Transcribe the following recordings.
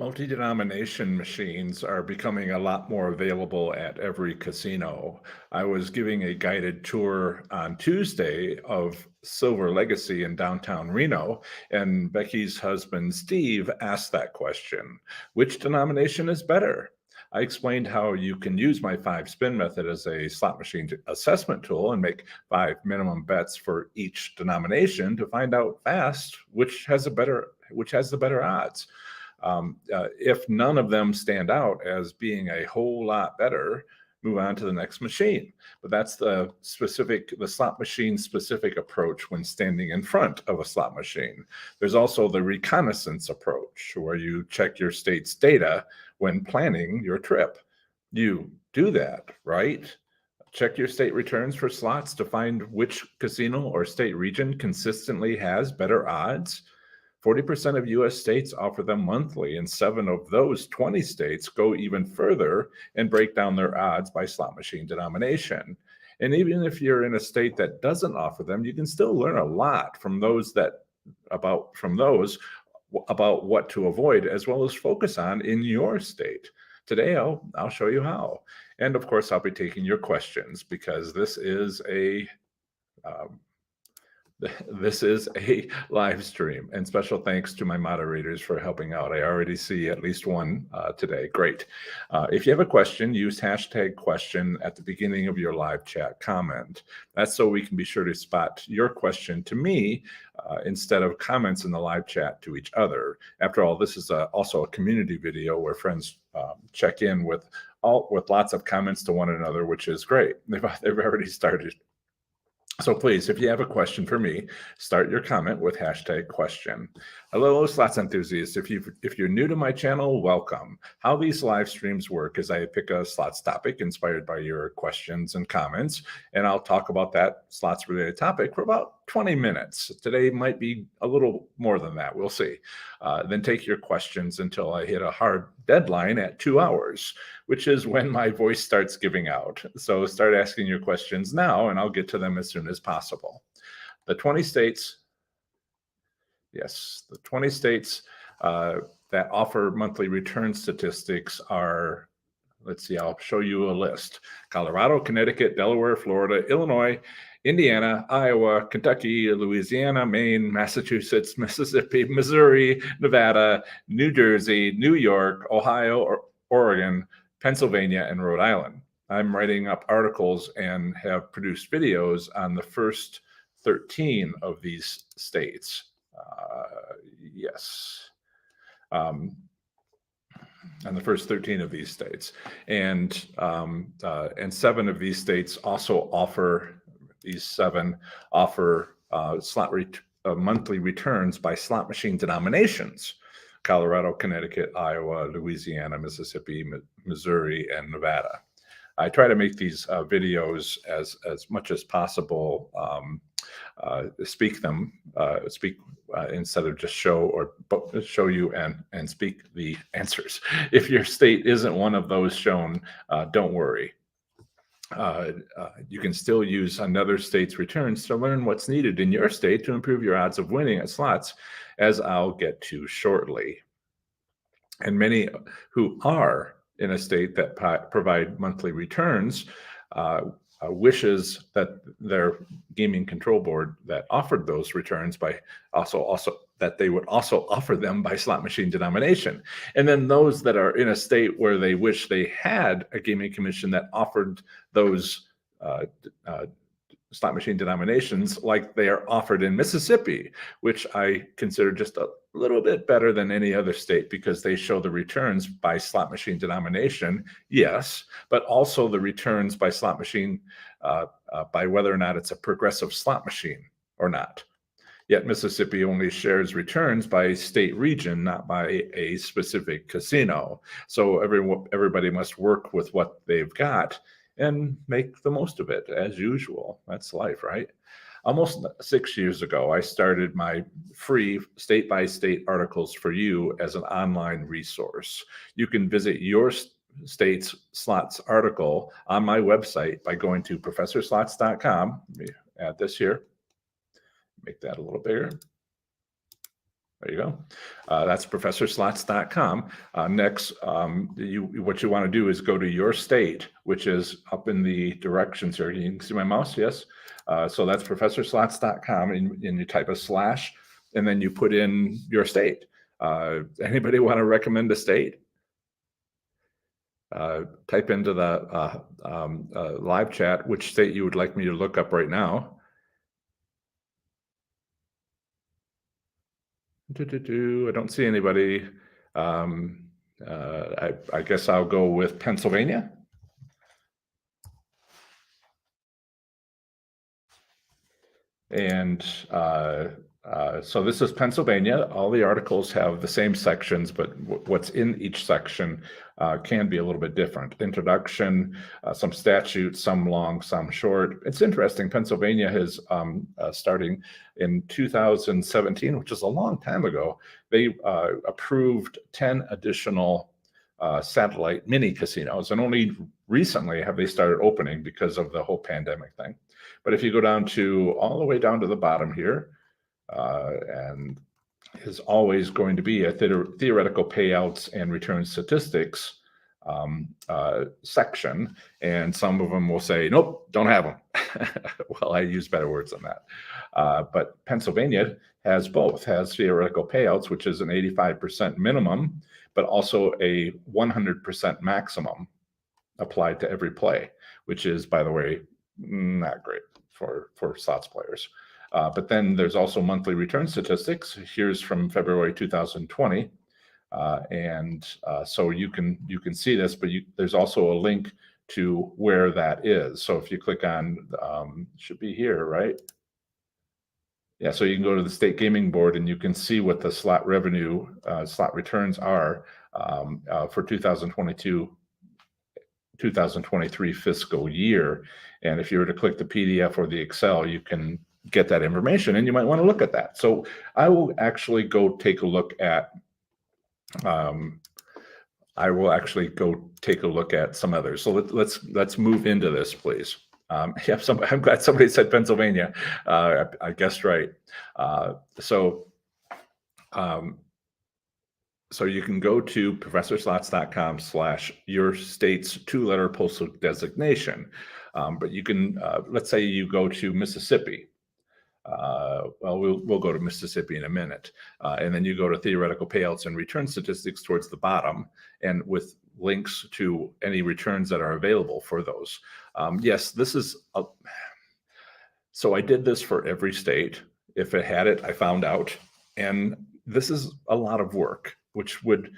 Multi-denomination machines are becoming a lot more available at every casino. I was giving a guided tour on Tuesday of Silver Legacy in downtown Reno, and Becky's husband, Steve, asked that question: which denomination is better? I explained how you can use my five spin method as a slot machine assessment tool and make five minimum bets for each denomination to find out fast which has the better odds. If none of them stand out as being a whole lot better, move on to the next machine. But that's the slot machine specific approach when standing in front of a slot machine. There's also the reconnaissance approach, where you check your state's data when planning your trip. You do that, right? Check your state returns for slots to find which casino or state region consistently has better odds. 40% of US states offer them monthly, and 7 of those 20 states go even further and break down their odds by slot machine denomination. And even if you're in a state that doesn't offer them, you can still learn a lot from those about what to avoid, as well as focus on in your state. Today, I'll show you how. And of course, I'll be taking your questions because um, this is a live stream, and special thanks to my moderators for helping out. I already see at least one today. Great. If you have a question, use hashtag question at the beginning of your live chat comment. That's so we can be sure to spot your question to me instead of comments in the live chat to each other. After all, this is also a community video where friends check in with lots of comments to one another, which is great. They've already started. So please, if you have a question for me, start your comment with hashtag question. Hello, slots enthusiasts. If you're new to my channel, welcome. How these live streams work is I pick a slots topic inspired by your questions and comments, and I'll talk about that slots related topic for about 20 minutes. Today might be a little more than that. We'll see. Then take your questions until I hit a hard deadline at 2 hours, which is when my voice starts giving out. So start asking your questions now, and I'll get to them as soon as possible. The 20 states, yes, the 20 states that offer monthly return statistics are, let's see, I'll show you a list: Colorado, Connecticut, Delaware, Florida, Illinois, Indiana, Iowa, Kentucky, Louisiana, Maine, Massachusetts, Mississippi, Missouri, Nevada, New Jersey, New York, Ohio, Oregon, Pennsylvania, and Rhode Island. I'm writing up articles and have produced videos on the first 13 of these states. Yes. On the first 13 of these states. And 7 of these states also offer, monthly returns by slot machine denominations: Colorado, Connecticut, Iowa, Louisiana, Mississippi, Missouri, and Nevada. I try to make these videos as much as possible, speak instead of just show you and speak the answers. If your state isn't one of those shown, don't worry. You can still use another state's returns to learn what's needed in your state to improve your odds of winning at slots, as I'll get to shortly. And many who are in a state that provide monthly returns wishes that their gaming control board that offered those returns by also that they would also offer them by slot machine denomination. And then those that are in a state where they wish they had a gaming commission that offered those slot machine denominations like they are offered in Mississippi, which I consider just a little bit better than any other state because they show the returns by slot machine denomination, yes, but also the returns by slot machine by whether or not it's a progressive slot machine or not. Yet Mississippi only shares returns by state region, not by a specific casino. So everybody must work with what they've got and make the most of it, as usual. That's life, right? Almost 6 years ago, I started my free state-by-state articles for you as an online resource. You can visit your state's slots article on my website by going to professorslots.com. Let me add this here, make that a little bigger. There you go. That's professorslots.com. Next, what you want to do is go to your state, which is up in the directions here. You can see my mouse, yes? So that's professorslots.com, and you type a slash, and then you put in your state. Anybody want to recommend a state? Type into the live chat which state you would like me to look up right now. I don't see anybody. I guess I'll go with Pennsylvania. And so this is Pennsylvania. All the articles have the same sections, but what's in each section can be a little bit different. Introduction, some statutes, some long, some short. It's interesting. Pennsylvania has, starting in 2017, which is a long time ago, they approved 10 additional satellite mini casinos, and only recently have they started opening because of the whole pandemic thing. But if you go down to all the way down to the bottom here, and is always going to be a theoretical payouts and return statistics section, and some of them will say, nope, don't have them. Well, I use better words than that. But Pennsylvania has both, has theoretical payouts, which is an 85% minimum, but also a 100% maximum applied to every play, which is, by the way, not great for slots players. But then there's also monthly return statistics. Here's from February 2020. So you can see this, but there's also a link to where that is. So if you click on, should be here, right? Yeah, so you can go to the state gaming board and you can see what the slot revenue, slot returns are for 2023 fiscal year. And if you were to click the PDF or the Excel, you can get that information, and you might want to look at that. So I will actually go take a look at some others. So let's move into this, please. I'm glad somebody said Pennsylvania. I guessed right. So you can go to professorslots.com/your state's 2-letter postal designation. But you can, let's say you go to Mississippi. We'll go to Mississippi in a minute. And then you go to theoretical payouts and return statistics towards the bottom, and with links to any returns that are available for those. Yes, this is, so I did this for every state. If it had it, I found out. And this is a lot of work, which would,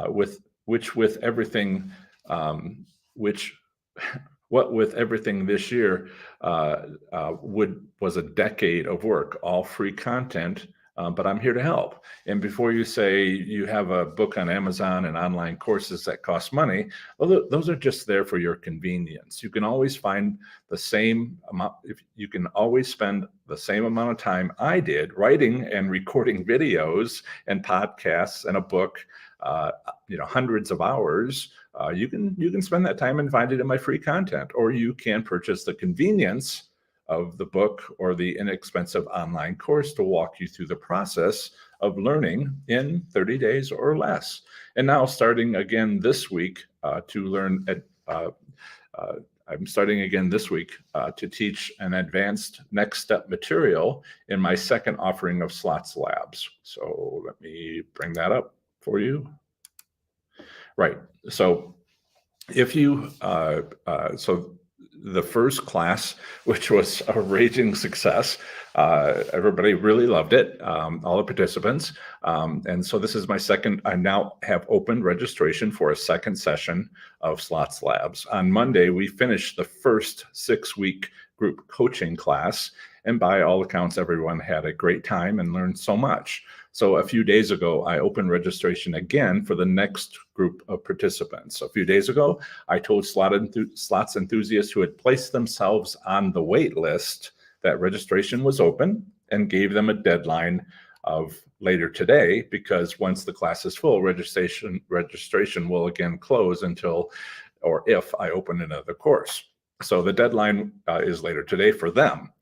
with everything, what with everything this year was a decade of work, all free content, but I'm here to help. And before you say you have a book on Amazon and online courses that cost money, well, those are just there for your convenience. You can always find the same amount, you can always spend the same amount of time I did writing and recording videos and podcasts and a book, hundreds of hours. You can spend that time and find it in my free content, or you can purchase the convenience of the book or the inexpensive online course to walk you through the process of learning in 30 days or less. And now starting again this week I'm starting again this week to teach an advanced next step material in my second offering of Slots Labs. So let me bring that up for you. Right. So if you, so the first class, which was a raging success, everybody really loved it, all the participants. And so this is my second, I now have opened registration for a second session of Slots Labs. On Monday, we finished the first 6-week group coaching class. And by all accounts, everyone had a great time and learned so much. So a few days ago, I opened registration again for the next group of participants. A few days ago, I told slots enthusiasts who had placed themselves on the wait list that registration was open, and gave them a deadline of later today, because once the class is full, registration will again close until or if I open another course. So the deadline is later today for them.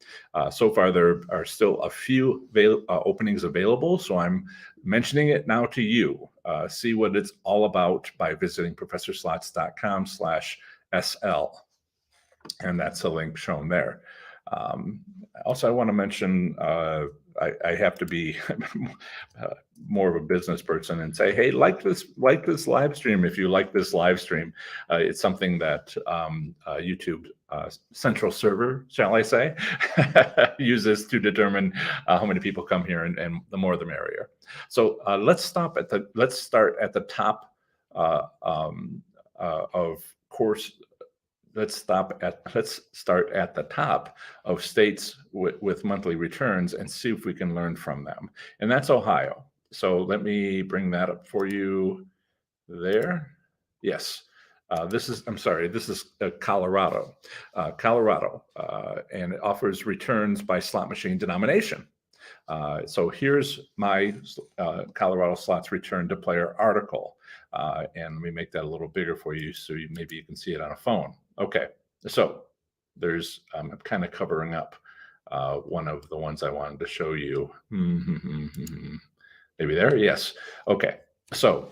So far, there are still a few openings available, so I'm mentioning it now to you. See what it's all about by visiting professorslots.com/SL, and that's the link shown there. Also, I want to mention I have to be more of a business person and say, hey, like this live stream. If you like this live stream, it's something that YouTube central server, shall I say, uses to determine how many people come here, and the more the merrier. So let's start at the top of course. Let's start at the top of states with monthly returns and see if we can learn from them. And that's Ohio. So let me bring that up for you there. Yes. This is Colorado. And it offers returns by slot machine denomination. So here's my Colorado slots return to player article. And let me make that a little bigger for you so maybe you can see it on a phone. Okay, so there's, I'm kind of covering up one of the ones I wanted to show you. Maybe there, yes. Okay, so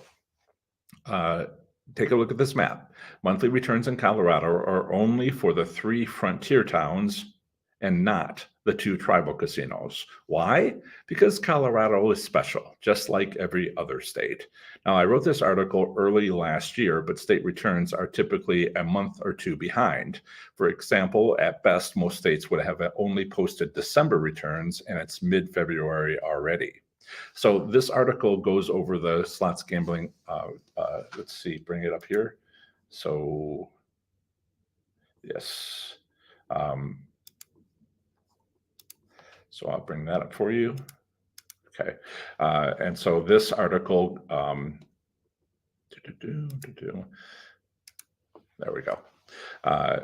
take a look at this map. Monthly returns in Colorado are only for the 3 frontier towns and not the 2 tribal casinos. Why? Because Colorado is special, just like every other state. Now, I wrote this article early last year, but state returns are typically a month or 2 behind. For example, at best, most states would have only posted December returns, and it's mid-February already. So this article goes over the slots gambling. Let's see, bring it up here. So, yes. So I'll bring that up for you. Okay. And so this article, there we go.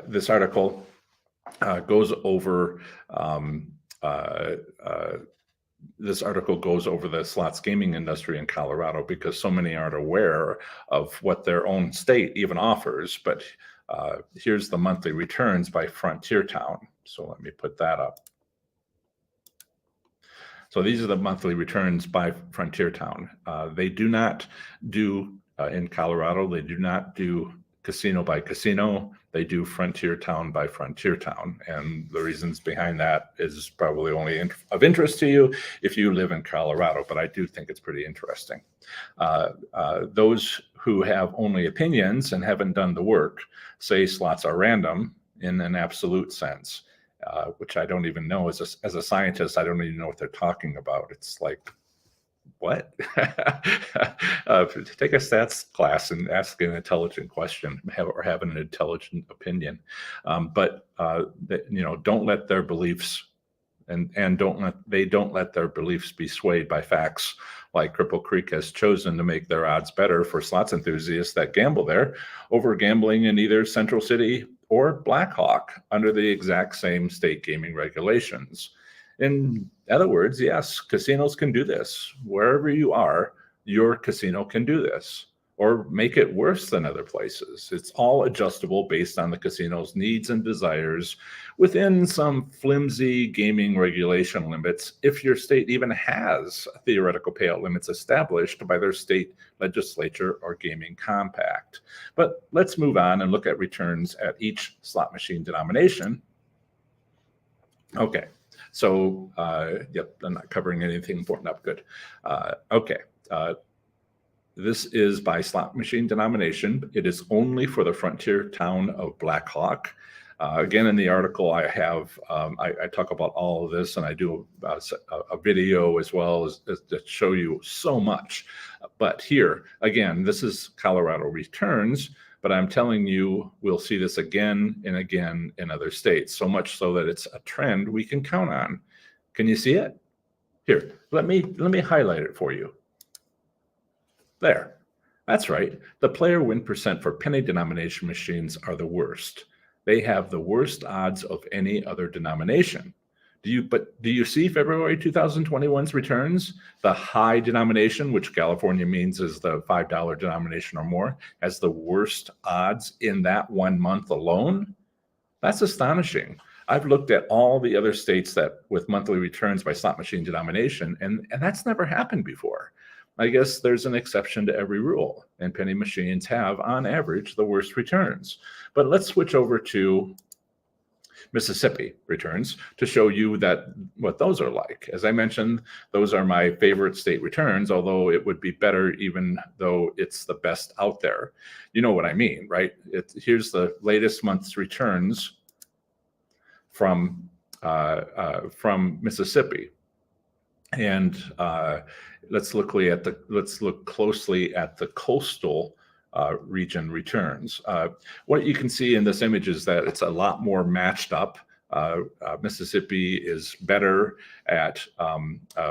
This article goes over the slots gaming industry in Colorado because so many aren't aware of what their own state even offers. But here's the monthly returns by frontier town. So let me put that up. So these are the monthly returns by frontier town. They do not do, in Colorado, they do not do casino by casino. They do frontier town by frontier town. And the reasons behind that is probably only of interest to you if you live in Colorado, but I do think it's pretty interesting. Those who have only opinions and haven't done the work say slots are random in an absolute sense. Which I don't even know as a scientist, I don't even know what they're talking about. It's like, what? Take a stats class and ask an intelligent question, or have an intelligent opinion. But don't let their beliefs and don't let their beliefs be swayed by facts like Cripple Creek has chosen to make their odds better for slots enthusiasts that gamble there over gambling in either Central City or Blackhawk under the exact same state gaming regulations. In other words, yes, casinos can do this. Wherever you are, your casino can do this or make it worse than other places. It's all adjustable based on the casino's needs and desires within some flimsy gaming regulation limits, if your state even has theoretical payout limits established by their state legislature or gaming compact. But let's move on and look at returns at each slot machine denomination. Okay, so, yep, I'm not covering anything important up, good. Okay. This is by slot machine denomination. It is only for the frontier town of Blackhawk. Again, in the article, I have I talk about all of this, and I do a video as well as to show you so much. But here, again, this is Colorado returns, but I'm telling you, we'll see this again and again in other states, so much so that it's a trend we can count on. Can you see it? Here, let me highlight it for you. There, that's right. The player win percent for penny denomination machines are the worst. They have the worst odds of any other denomination. Do you see February 2021's returns? The high denomination, which California means is the $5 denomination or more, has the worst odds in that 1 month alone. That's astonishing. I've looked at all the other states that with monthly returns by slot machine denomination, and that's never happened before. I guess there's an exception to every rule, and penny machines have, on average, the worst returns. But let's switch over to Mississippi returns to show you that what those are like. As I mentioned, those are my favorite state returns, although it would be better even though it's the best out there. You know what I mean, right? Here's the latest month's returns from Mississippi, and let's look closely at the coastal region returns. What you can see in this image is that it's a lot more matched up. Mississippi is better at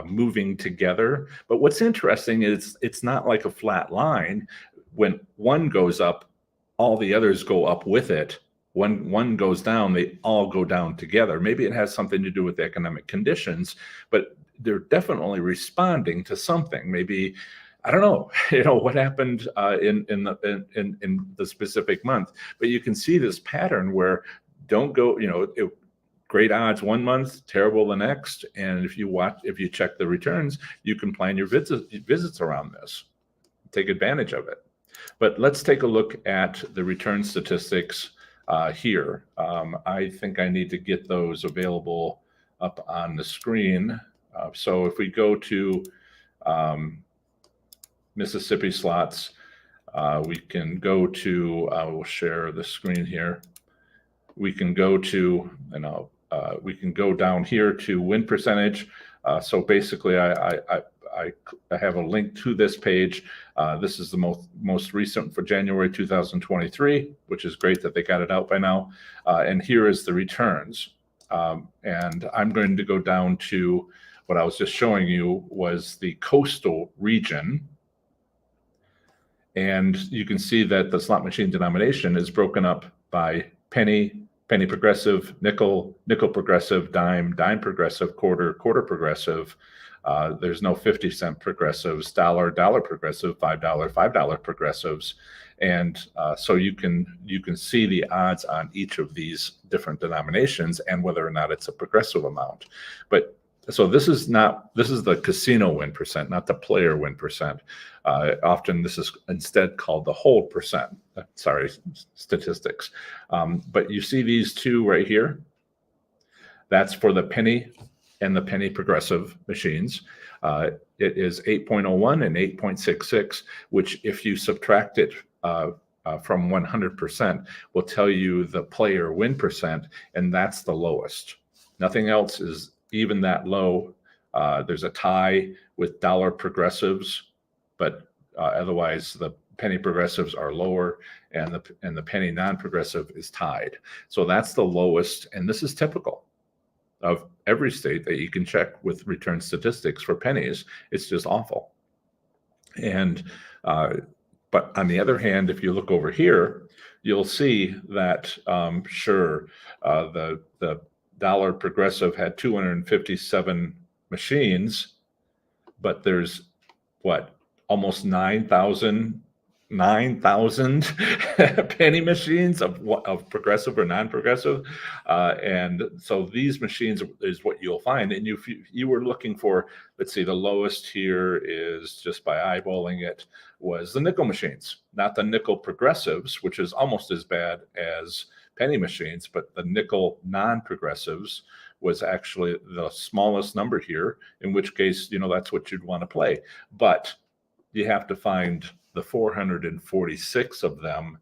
moving together. But what's interesting is it's not like a flat line. When one goes up, all the others go up with it. When one goes down, they all go down together. Maybe it has something to do with economic conditions, but they're definitely responding to something. Maybe, I don't know, what happened in the specific month, but you can see this pattern where don't go, great odds one month, terrible the next. And if you check the returns, you can plan your visits around this, take advantage of it. But let's take a look at the return statistics here. I think I need to get those available up on the screen. So if we go to Mississippi slots, we can go to, we'll share the screen here. We can go to, we can go down here to win percentage. So basically I have a link to this page. This is the most recent for January 2023, which is great that they got it out by now. And here is the returns. And I'm going to go down to what I was just showing you was the coastal region. And you can see that the slot machine denomination is broken up by penny, penny progressive, nickel, nickel progressive, dime, dime progressive, quarter, quarter progressive. There's no 50-cent progressives, dollar, dollar progressive, $5, $5 progressives. And so you can see the odds on each of these different denominations and whether or not it's a progressive amount. But so this is the casino win percent, not the player win percent. Often this is instead called the hold percent. Sorry, statistics. But you see these two right here. That's for the penny and the penny progressive machines. It is 8.01 and 8.66, which if you subtract it from 100% will tell you the player win percent, and that's the lowest. Nothing else is even that low. There's a tie with dollar progressives, but otherwise the penny progressives are lower and the penny non-progressive is tied. So that's the lowest, and this is typical of every state that you can check with return statistics for pennies. It's just awful. And but on the other hand, if you look over here, you'll see that the dollar progressive had 257 machines, but there's almost 9,000 penny machines of progressive or non-progressive, and so these machines is what you'll find. And if you were looking for, let's see, the lowest here is, just by eyeballing it, was the nickel machines, not the nickel progressives, which is almost as bad as penny machines, but the nickel non-progressives was actually the smallest number here, in which case, that's what you'd want to play. But you have to find the 446 of them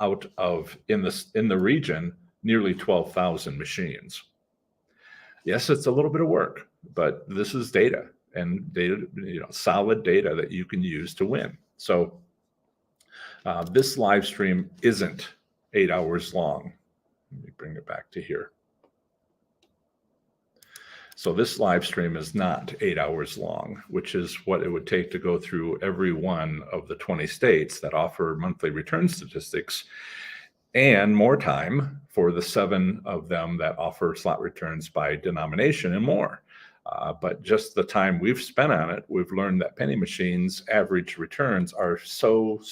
out of, in the region, nearly 12,000 machines. Yes, it's a little bit of work, but this is data, and data, solid data that you can use to win. So this live stream isn't 8 hours long. Let me bring it back to here. So this live stream is not 8 hours long, which is what it would take to go through every one of the 20 states that offer monthly return statistics, and more time for the 7 of them that offer slot returns by denomination and more. But just the time we've spent on it, we've learned that penny machines' average returns are so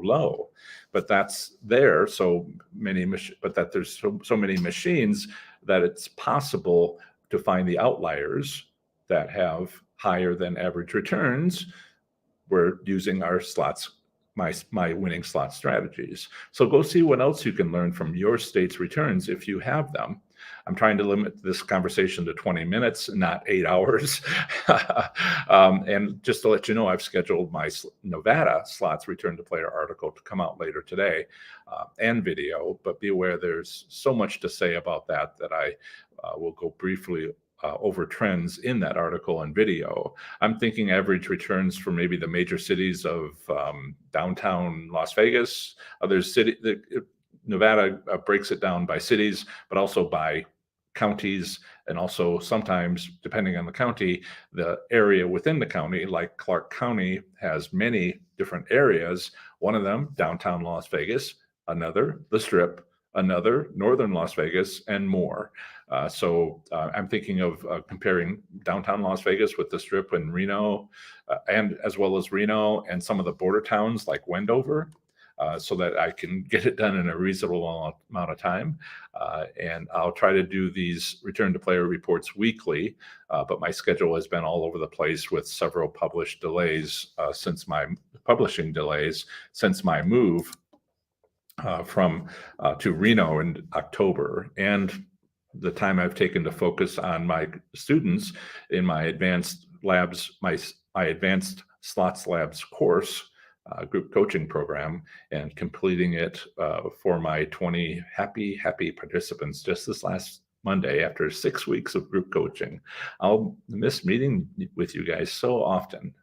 low. but that's there. So many, but that there's so many machines that it's possible to find the outliers that have higher than average returns. We're using our slots, my winning slot strategies. So go see what else you can learn from your state's returns if you have them. I'm trying to limit this conversation to 20 minutes, not 8 hours. And just to let you know, I've scheduled my Nevada slots return to player article to come out later today, and video, but be aware there's so much to say about that I will go briefly over trends in that article and video. I'm thinking average returns for maybe the major cities of downtown Las Vegas. Nevada breaks it down by cities, but also by counties, and also sometimes, depending on the county, the area within the county, like Clark County has many different areas. One of them, downtown Las Vegas, another, the Strip, another, northern Las Vegas, and more. So I'm thinking of comparing downtown Las Vegas with the Strip in Reno, and as well as Reno and some of the border towns like Wendover, so that I can get it done in a reasonable amount of time. And I'll try to do these return to player reports weekly, but my schedule has been all over the place with several publishing delays since my move to Reno in October, and the time I've taken to focus on my students in my advanced labs, my advanced slots labs course, group coaching program, and completing it for my 20 happy participants just this last Monday after 6 weeks of group coaching. I'll miss meeting with you guys so often.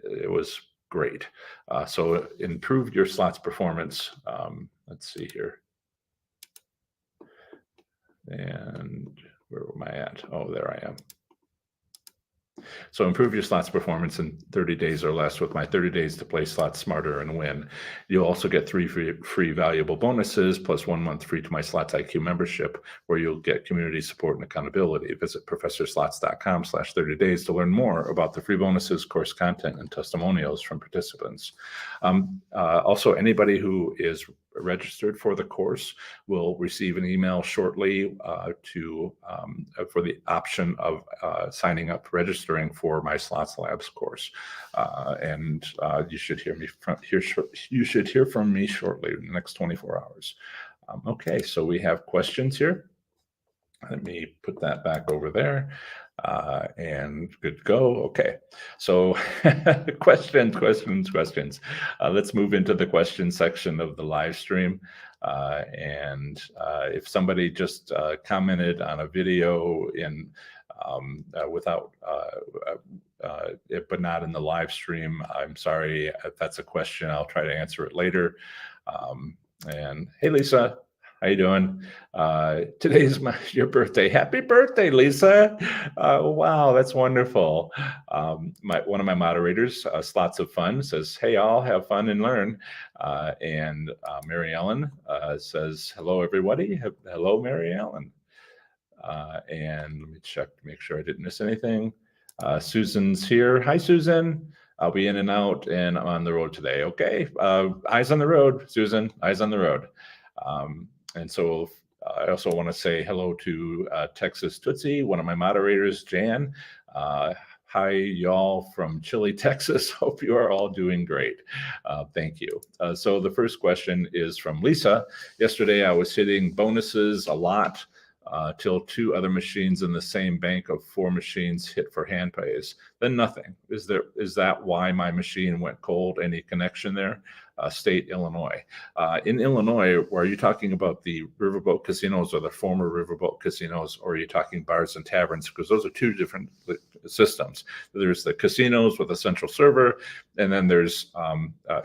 It was great. So improve your slots performance. Let's see here. And where am I at? Oh, there I am. So improve your slots performance in 30 days or less with my 30 days to play slots smarter and win. You'll also get 3 free valuable bonuses plus 1 month free to my Slots IQ membership, where you'll get community support and accountability. Visit professorslots.com/30 days to learn more about the free bonuses, course content, and testimonials from participants. Also, anybody who is registered for the course will receive an email shortly for the option of signing up, registering for my Slots Labs course, and you should hear from me shortly in the next 24 hours. Okay, so we have questions here. Let me put that back over there. And good to go. Okay, so questions. Let's move into the question section of the live stream. And if somebody just commented on a video in without but not in the live stream, I'm sorry if that's a question. I'll try to answer it later. And hey, Lisa. How you doing? Today's your birthday. Happy birthday, Lisa. Wow, that's wonderful. One of my moderators, Slots of Fun, says, hey, all, have fun and learn. And Mary Ellen says, hello, everybody. Hello, Mary Ellen. And let me check to make sure I didn't miss anything. Susan's here. Hi, Susan. I'll be in and out, and I'm on the road today. Okay. Eyes on the road, Susan. Eyes on the road. And so I also want to say hello to Texas Tootsie, one of my moderators, Jan. Hi, y'all from Chile, Texas. Hope you are all doing great. Thank you. So the first question is from Lisa. Yesterday, I was hitting bonuses a lot till 2 other machines in the same bank of 4 machines hit for hand pays. Then nothing. Is that why my machine went cold? Any connection there? State, Illinois. In Illinois, are you talking about the riverboat casinos or the former riverboat casinos, or are you talking bars and taverns? Because those are 2 different systems. There's the casinos with a central server, and then there's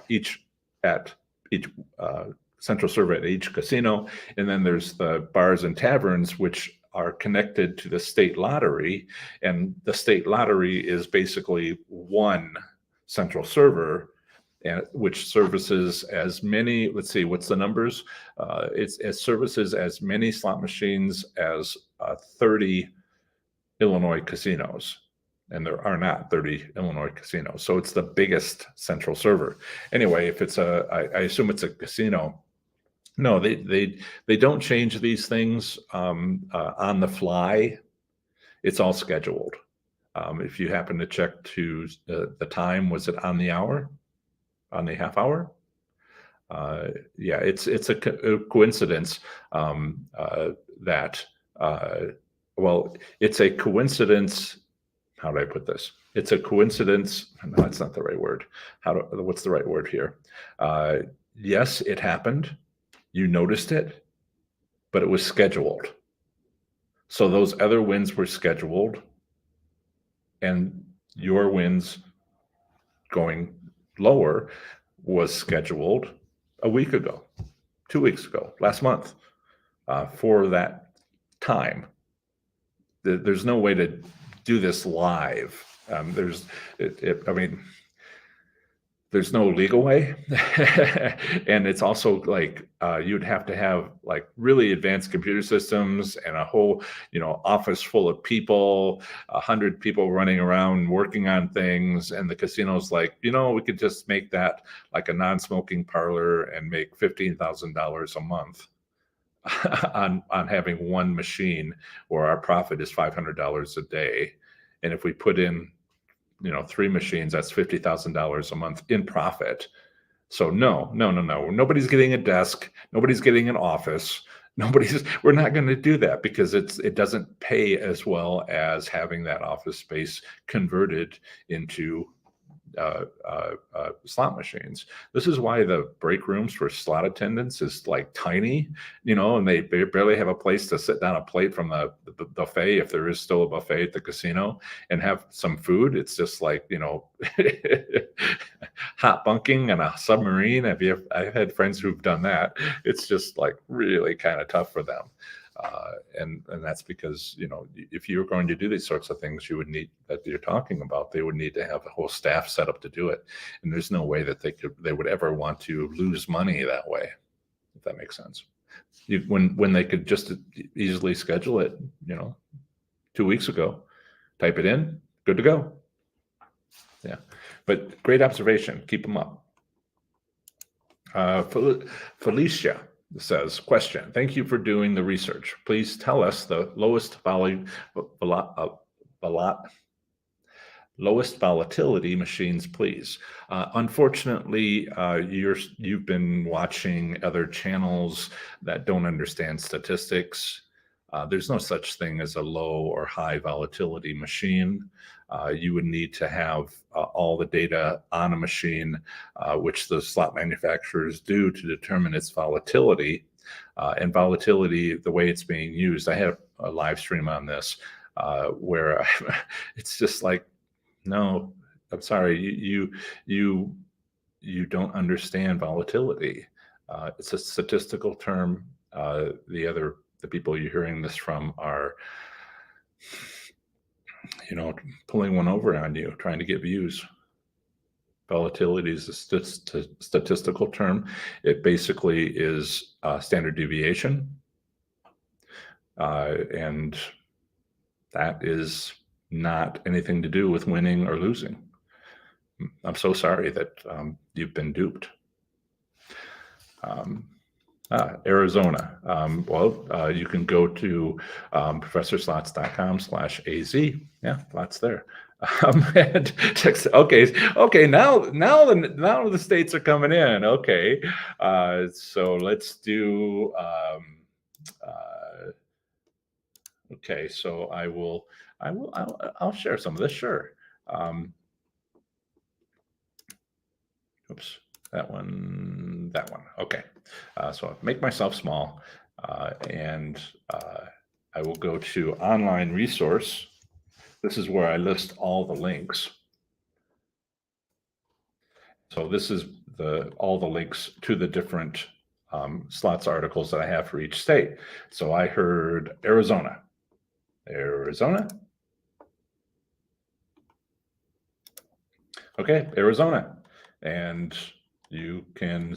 each central server at each casino, and then there's the bars and taverns, which are connected to the state lottery, and the state lottery is basically one central server, and which services as many, let's see, what's the numbers? It services as many slot machines as 30 Illinois casinos. and there are not 30 Illinois casinos. So it's the biggest central server. Anyway, if it's I assume it's a casino. No, they don't change these things on the fly. It's all scheduled. If you happen to check to the time, was it on the hour, on the half hour? Yeah, it's a coincidence that well, it's a coincidence. How do I put this? It's a coincidence. No, that's not the right word. What's the right word here? Yes, it happened. You noticed it, but it was scheduled. So those other wins were scheduled, and your wins going lower was scheduled a week ago, 2 weeks ago, last month, for that time. There's no way to do this live. I mean, there's no legal way. And it's also like you'd have to have like really advanced computer systems and a whole, office full of people, 100 people running around working on things. And the casino's like, we could just make that like a non-smoking parlor and make $15,000 a month on having one machine, where our profit is $500 a day. And if we put in 3 machines, that's $50,000 a month in profit. So no. Nobody's getting a desk. Nobody's getting an office. We're not going to do that, because it doesn't pay as well as having that office space converted into slot machines. This is why the break rooms for slot attendants is like tiny, and they barely have a place to sit down a plate from the buffet, if there is still a buffet at the casino, and have some food. It's just like, hot bunking on a submarine. I've had friends who've done that. It's just like really kind of tough for them. And that's because, if you're going to do these sorts of things, you would need, that you're talking about, they would need to have a whole staff set up to do it. And there's no way that they would ever want to lose money that way, if that makes sense. When they could just easily schedule it, 2 weeks ago, type it in, good to go. Yeah, but great observation. Keep them up. Felicia says, question, thank you for doing the research. Please tell us the lowest volatility machines, please. Unfortunately, you've been watching other channels that don't understand statistics. There's no such thing as a low or high volatility machine. You would need to have all the data on a machine, which the slot manufacturers do, to determine its volatility. And volatility, the way it's being used, I have a live stream on this where it's just like, no, I'm sorry, you don't understand volatility. It's a statistical term. The people you're hearing this from are, pulling one over on you, trying to get views. Volatility is a statistical term. It basically is standard deviation. And that is not anything to do with winning or losing. I'm so sorry that you've been duped. Arizona. You can go to professorslots.com/AZ. Yeah, lots there. And text, okay. Now the states are coming in. Okay, so let's do. Okay, so I'll share some of this. Sure. Oops. That one. Okay. So I'll make myself small, and I will go to online resource. This is where I list all the links. So this is all the links to the different slots articles that I have for each state. So I heard Arizona. Okay, Arizona. And you can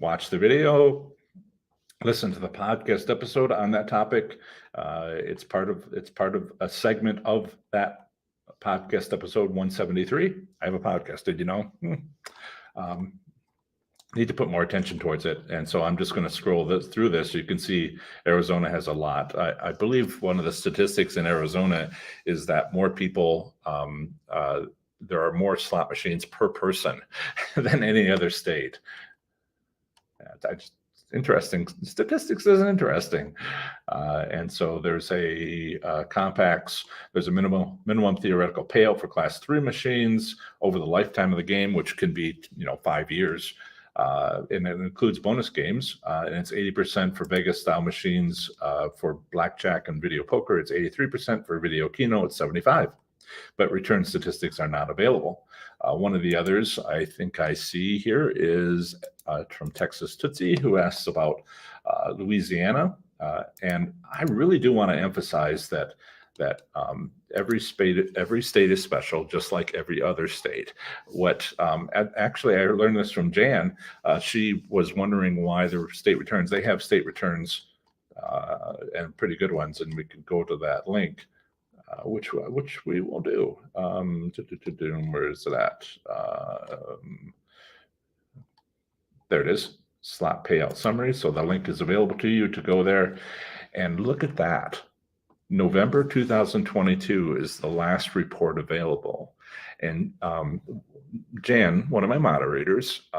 watch the video, listen to the podcast episode on that topic. It's part of a segment of that podcast episode 173. I have a podcast. Did you know? Need to put more attention towards it. And so I'm just going to scroll through this. You can see Arizona has a lot. I believe one of the statistics in Arizona is that more people, there are more slot machines per person than any other state. Interesting. Statistics is interesting. And so there's a compacts, there's a minimum theoretical payout for class 3 machines over the lifetime of the game, which can be 5 years. And it includes bonus games, and it's 80% for Vegas style machines. For blackjack and video poker, it's 83%. For video keno, it's 75%. But return statistics are not available. One of the others I think I see here is from Texas Tootsie, who asks about Louisiana. And I really do want to emphasize that every state is special, just like every other state. Actually, I learned this from Jan. She was wondering why there were state returns. They have state returns and pretty good ones, and we can go to that link, which we will do. Where is it at? There it is, slot payout summary. So the link is available to you to go there and look at that. November 2022 is the last report available. And Jan, one of my moderators,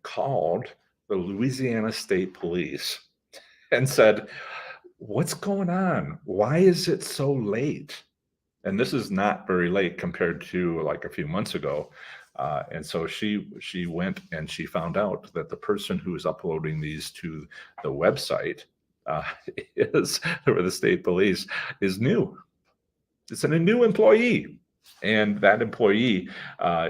called the Louisiana State Police and said, "What's going on? Why is it so late?" And this is not very late compared to like a few months ago. And so she went and she found out that the person who is uploading these to the website is, or the state police, is new. It's a new employee, and that employee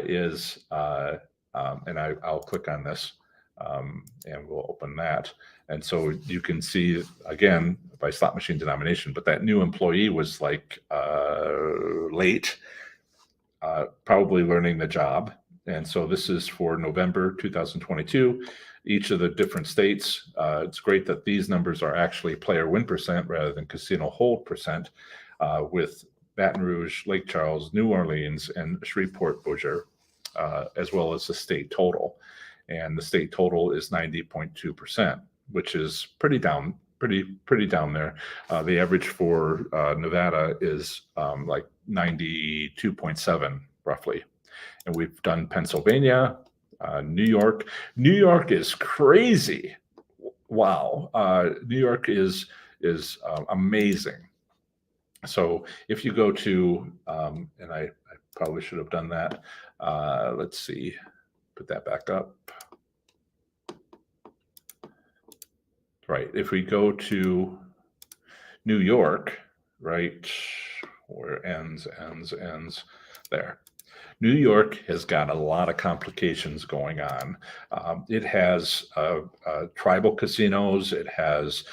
is, and I'll click on this, and we'll open that. And so you can see again by slot machine denomination, but that new employee was like late, probably learning the job. And so this is for November 2022. Each of the different states, it's great that these numbers are actually player win percent rather than casino hold percent, with Baton Rouge, Lake Charles, New Orleans, and Shreveport Bossier, as well as the state total. And the state total is 90.2%, which is pretty down there. The average for Nevada is like 92.7 roughly. And we've done Pennsylvania, New York. New York is crazy. Wow. New York is amazing. So if you go to, and I probably should have done that. Let's see, put that back up. Right. If we go to New York, right, where ends there. New York has got a lot of complications going on. It has tribal casinos. It has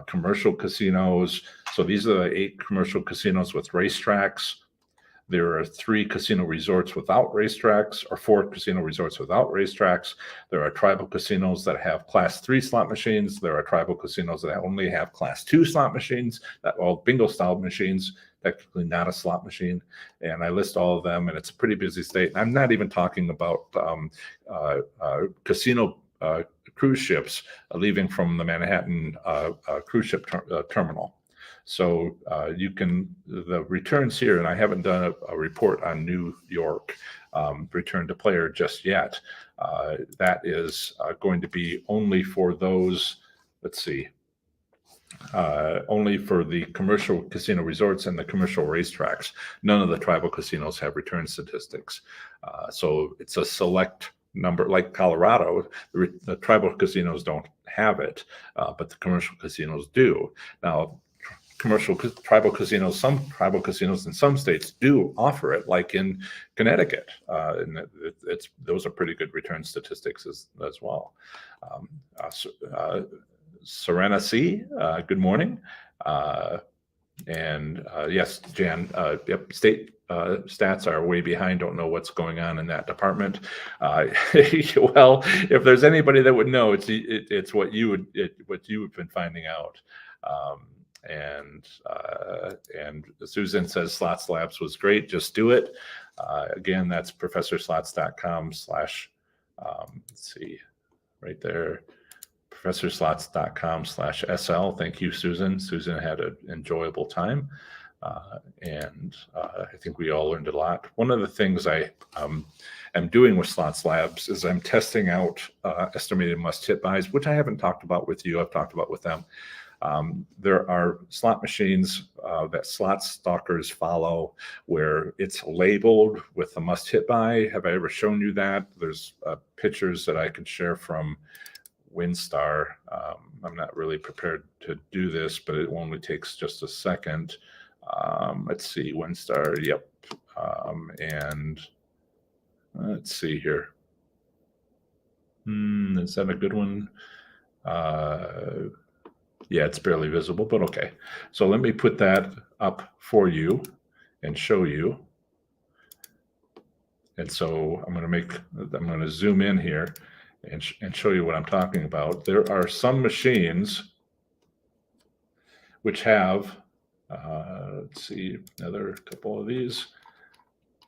commercial casinos. So these are the 8 commercial casinos with racetracks. There are 3 casino resorts without racetracks, or 4 casino resorts without racetracks. There are tribal casinos that have class 3 slot machines. There are tribal casinos that only have class 2 slot machines, bingo style machines, technically not a slot machine. And I list all of them, and it's a pretty busy state. And I'm not even talking about casino cruise ships leaving from the Manhattan cruise ship terminal. So the returns here, and I haven't done a report on New York return to player just yet. That is going to be only for those, let's see, only for the commercial casino resorts and the commercial racetracks. None of the tribal casinos have return statistics. So it's a select number, like Colorado. The tribal casinos don't have it, but the commercial casinos do. Now, tribal casinos, some tribal casinos in some states do offer it, like in Connecticut, and those are pretty good return statistics as well. Serena C, good morning. And yes, Jan, yep, state stats are way behind. Don't know what's going on in that department. Well, if there's anybody that would know, it's what you've been finding out. And Susan says Slots Labs was great. Just do it. Again, that's professorslots.com slash, let's see, right there, professorslots.com/SL. Thank you, Susan. Susan had an enjoyable time. And I think we all learned a lot. One of the things I am doing with Slots Labs is I'm testing out estimated must-hit buys, which I haven't talked about with you. I've talked about with them. There are slot machines that slot stalkers follow where it's labeled with the must-hit buy. Have I ever shown you that? There's pictures that I can share from WinStar. I'm not really prepared to do this, but it only takes just a second. Let's see, WinStar, yep. And let's see here. Is that a good one? Yeah, it's barely visible, but okay. So let me put that up for you and show you. And so I'm going to zoom in here and show you what I'm talking about. There are some machines which have, let's see, another couple of these,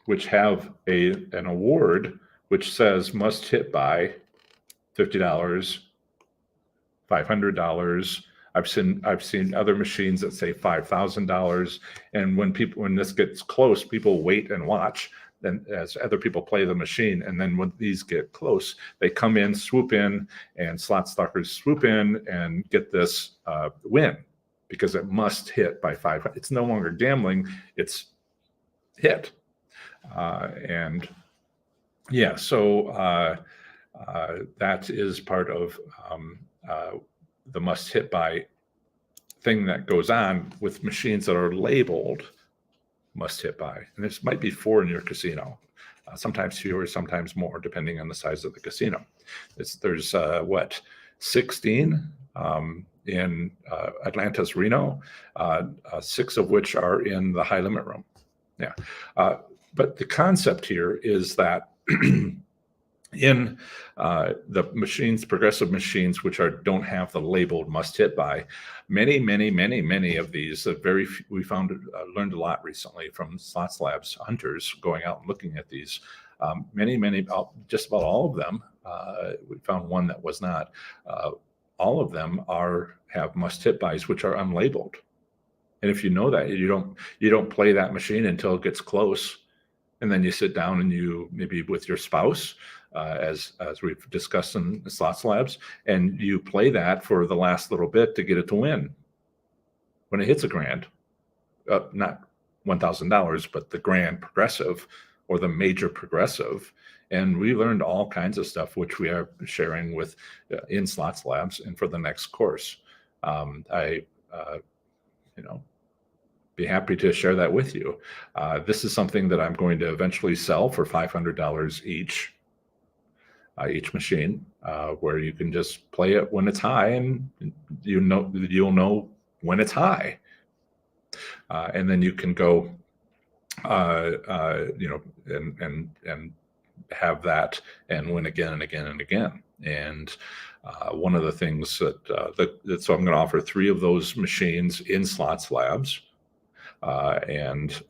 which have an award which says must hit by $50, $500. I've seen other machines that say $5,000. And when this gets close, people wait and watch. Then as other people play the machine, and then when these get close, they come in, swoop in, and slot stalkers swoop in and get this win because it must hit by 500. It's no longer gambling; it's hit. And yeah, so that is part of the must hit by thing that goes on with machines that are labeled must hit by. And this might be 4 in your casino, sometimes fewer, sometimes more, depending on the size of the casino. There's 16 in Atlanta's Reno, 6 of which are in the high limit room. Yeah. But the concept here is that in the machines, progressive machines, which don't have the labeled must hit by, many of these, we learned a lot recently from Slots Labs hunters going out and looking at these. Just about all of them, we found one that was not. All of them have must hit buys, which are unlabeled. And if you know that, you don't play that machine until it gets close. And then you sit down and you, maybe with your spouse, as we've discussed in the Slots Labs, and you play that for the last little bit to get it to win. When it hits a grand, not $1,000, but the grand progressive or the major progressive. And we learned all kinds of stuff, which we are sharing with in Slots Labs and for the next course. Be happy to share that with you. This is something that I'm going to eventually sell for $500 each machine, where you can just play it when it's high, and you'll know when it's high, and then you can go, and have that and win again and again and again. And one of the things so I'm going to offer 3 of those machines in Slots Labs. And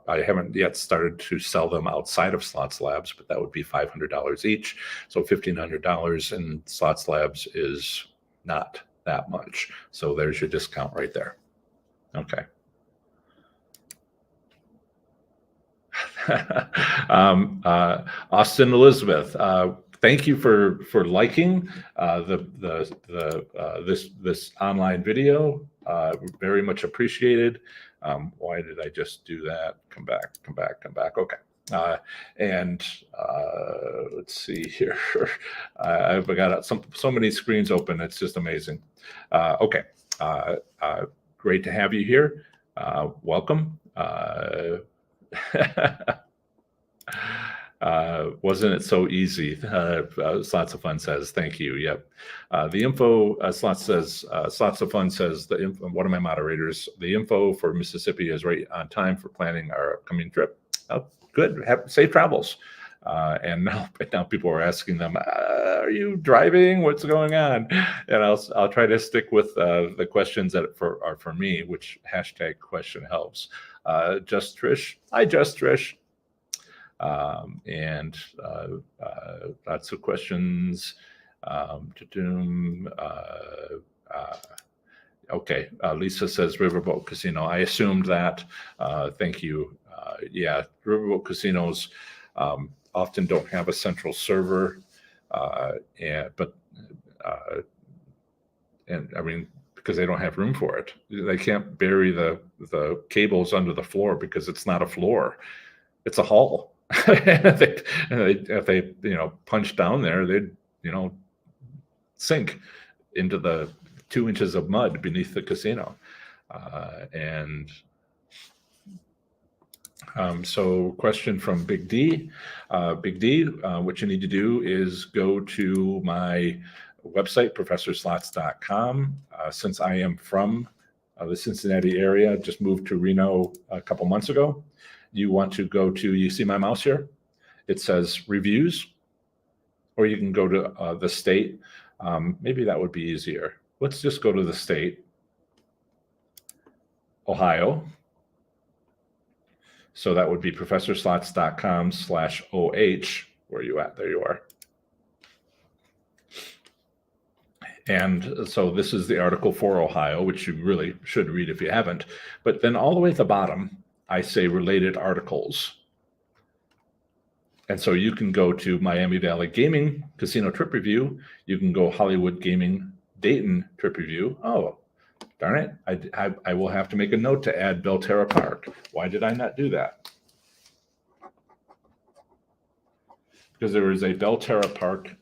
I haven't yet started to sell them outside of Slots Labs, but that would be $500 each. So $1,500 in Slots Labs is not that much. So there's your discount right there. Okay. Austin Elizabeth, thank you for liking this online video. Very much appreciated. Why did I just do that? Come back. Okay. And let's see here. I've got so many screens open. It's just amazing. Okay. Great to have you here. Welcome. Wasn't it so easy? Slots of Fun says, thank you. Yep. The info, Slots of Fun says, one of my moderators, the info for Mississippi is right on time for planning our upcoming trip. Oh, good. Safe travels. And now people are asking them, "Are you driving? What's going on?" And I'll try to stick with the questions that are for me, which hashtag question helps. Just Trish, hi Just Trish, and lots of questions. Okay, Lisa says Riverboat Casino. I assumed that. Thank you. Yeah, Riverboat casinos often don't have a central server, but I mean, because they don't have room for it. They can't bury the cables under the floor because it's not a floor; it's a hall. And if they punch down there, they'd sink into the 2 inches of mud beneath the casino. So question from Big D. Big D, what you need to do is go to my website, professorslots.com. Since I am from the Cincinnati area, just moved to Reno a couple months ago, you want to go to, you see my mouse here? It says reviews, or you can go to the state. Maybe that would be easier. Let's just go to the state, Ohio. So that would be professorslots.com/OH. Where are you at? There you are. And so this is the article for Ohio, which you really should read if you haven't. But then all the way at the bottom, I say related articles. And so you can go to Miami Valley Gaming Casino Trip Review. You can go Hollywood Gaming Dayton Trip Review. Oh, darn it. I will have to make a note to add Belterra Park. Why did I not do that? Because there is a Belterra Park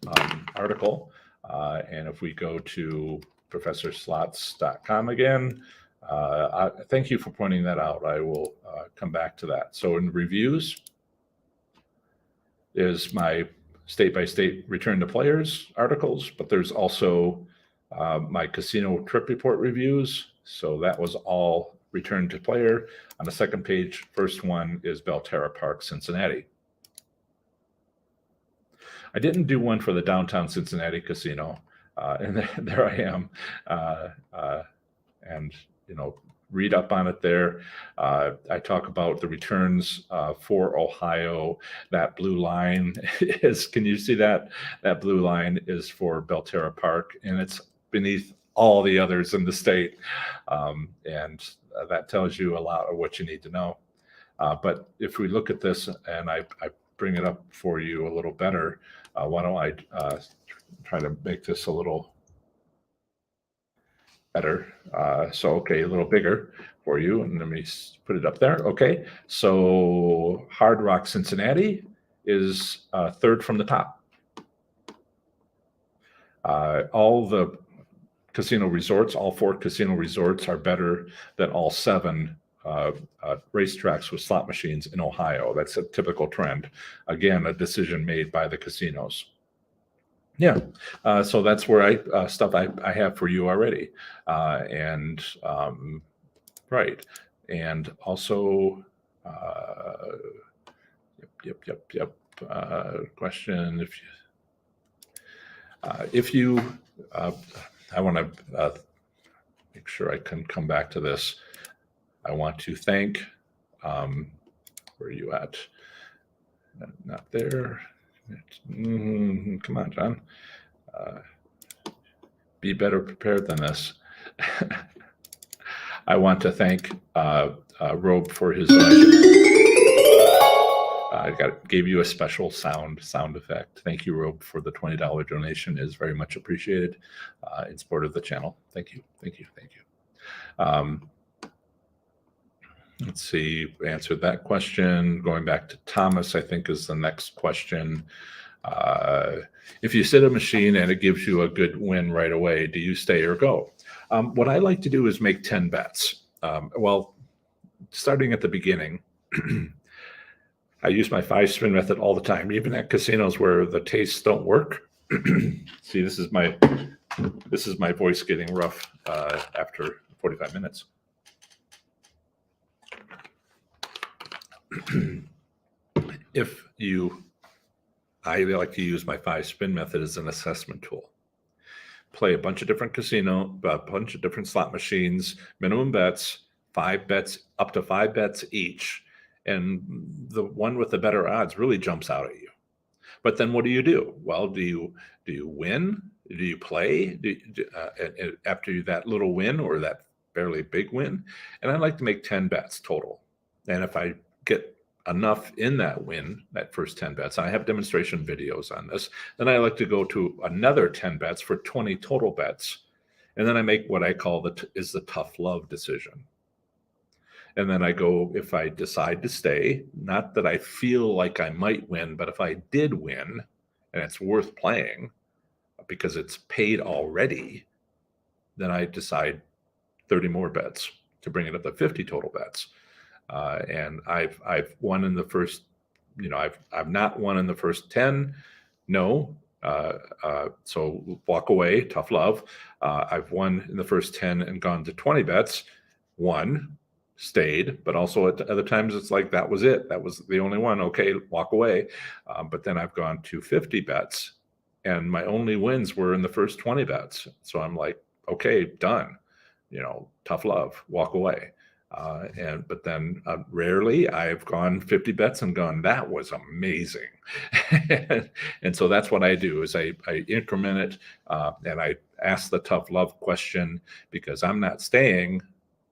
article. And if we go to professorslots.com again, thank you for pointing that out. I will come back to that. So in reviews is my state-by-state return to players articles, but there's also my casino trip report reviews. So that was all return to player. On the second page, first one is Belterra Park, Cincinnati. I didn't do one for the downtown Cincinnati casino, and there I am, and read up on it there. I talk about the returns for Ohio. That blue line is, can you see that? That blue line is for Belterra Park, and it's beneath all the others in the state, and that tells you a lot of what you need to know. But if we look at this, and I bring it up for you a little better, why don't I try to make this a little better? So, okay, a little bigger for you, and let me put it up there. Okay, so Hard Rock Cincinnati is third from the top. All the casino resorts, all 4 casino resorts are better than all 7 racetracks with slot machines in Ohio. That's a typical trend. Again, a decision made by the casinos. Yeah, so that's where stuff I have for you already, and right, and also, yep. Question: if you, I want to make sure I can come back to this. I want to thank. Where are you at? Not there. Come on, John. Be better prepared than this. I want to thank Robe for his donation. I gave you a special sound effect. Thank you, Robe, for the $20 donation. It is very much appreciated in support of the channel. Thank you. Let's see, answered that question. Going back to Thomas, I think is the next question. If you sit a machine and it gives you a good win right away, do you stay or go? What I like to do is make 10 bets. Well, starting at the beginning, I use my 5-spin method all the time, even at casinos where the tastes don't work. See, this is my voice getting rough after 45 minutes. If you I like to use my 5 spin method as an assessment tool. Play a bunch of different a bunch of different slot machines, minimum bets, 5 bets, up to 5 bets each. And the one with the better odds really jumps out at you. But then what do you do? Well, do you win? Do you play after that little win or that fairly big win? And I like to make 10 bets total. And if I get enough in that win, that first 10 bets, I have demonstration videos on this, then I like to go to another 10 bets for 20 total bets. And then I make what I call the tough love decision. And then I go, if I decide to stay, not that I feel like I might win, but if I did win and it's worth playing because it's paid already, then I decide 30 more bets to bring it up to 50 total bets. And I've won in the first, I've not won in the first 10. No. So walk away, tough love. I've won in the first 10 and gone to 20 bets, won, stayed, but also at other times it's like that was it. That was the only one. Okay, walk away. But then I've gone to 50 bets and my only wins were in the first 20 bets. So I'm like, okay, done. Tough love, walk away. But then rarely I've gone 50 bets and gone, that was amazing. And so that's what I do is I increment it and I ask the tough love question because I'm not staying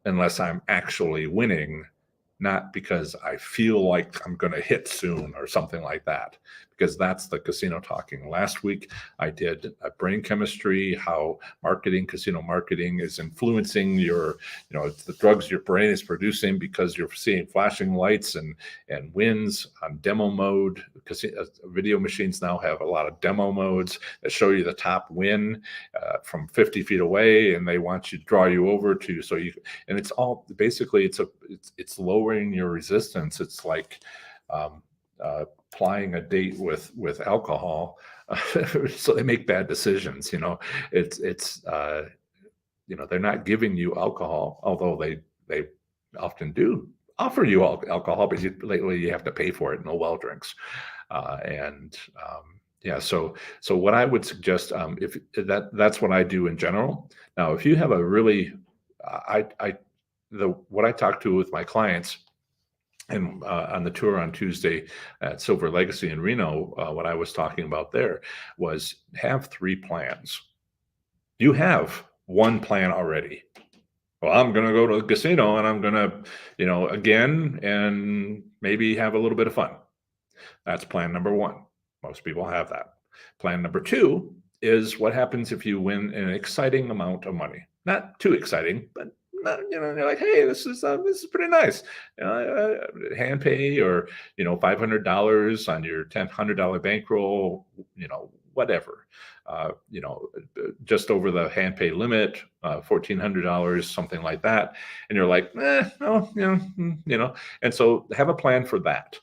unless I'm actually winning, not because I feel like I'm going to hit soon or something like that, because that's the casino talking. Last week, I did a brain chemistry, how casino marketing is influencing it's the drugs your brain is producing because you're seeing flashing lights and wins on demo mode. Video machines now have a lot of demo modes that show you the top win from 50 feet away, and they want you to draw you over to, and it's all basically it's lowering your resistance. It's like applying a date with alcohol. So they make bad decisions. It's they're not giving you alcohol, although they often do offer you alcohol, but lately you have to pay for it. No well drinks, and yeah. So what I would suggest, if that's what I do in general. Now, if you have a really, what I talk to with my clients and on the tour on Tuesday at Silver Legacy in Reno, what I was talking about there was have 3 plans. You have one plan already. Well, I'm going to go to the casino and I'm going to, again, and maybe have a little bit of fun. That's plan number 1. Most people have that. Plan number 2 is what happens if you win an exciting amount of money. Not too exciting, but you're like, hey, this is pretty nice. Hand pay or $500 on your $1,000 bankroll, whatever. Just over the hand pay limit, $1,400, something like that, and you're like, no, and so have a plan for that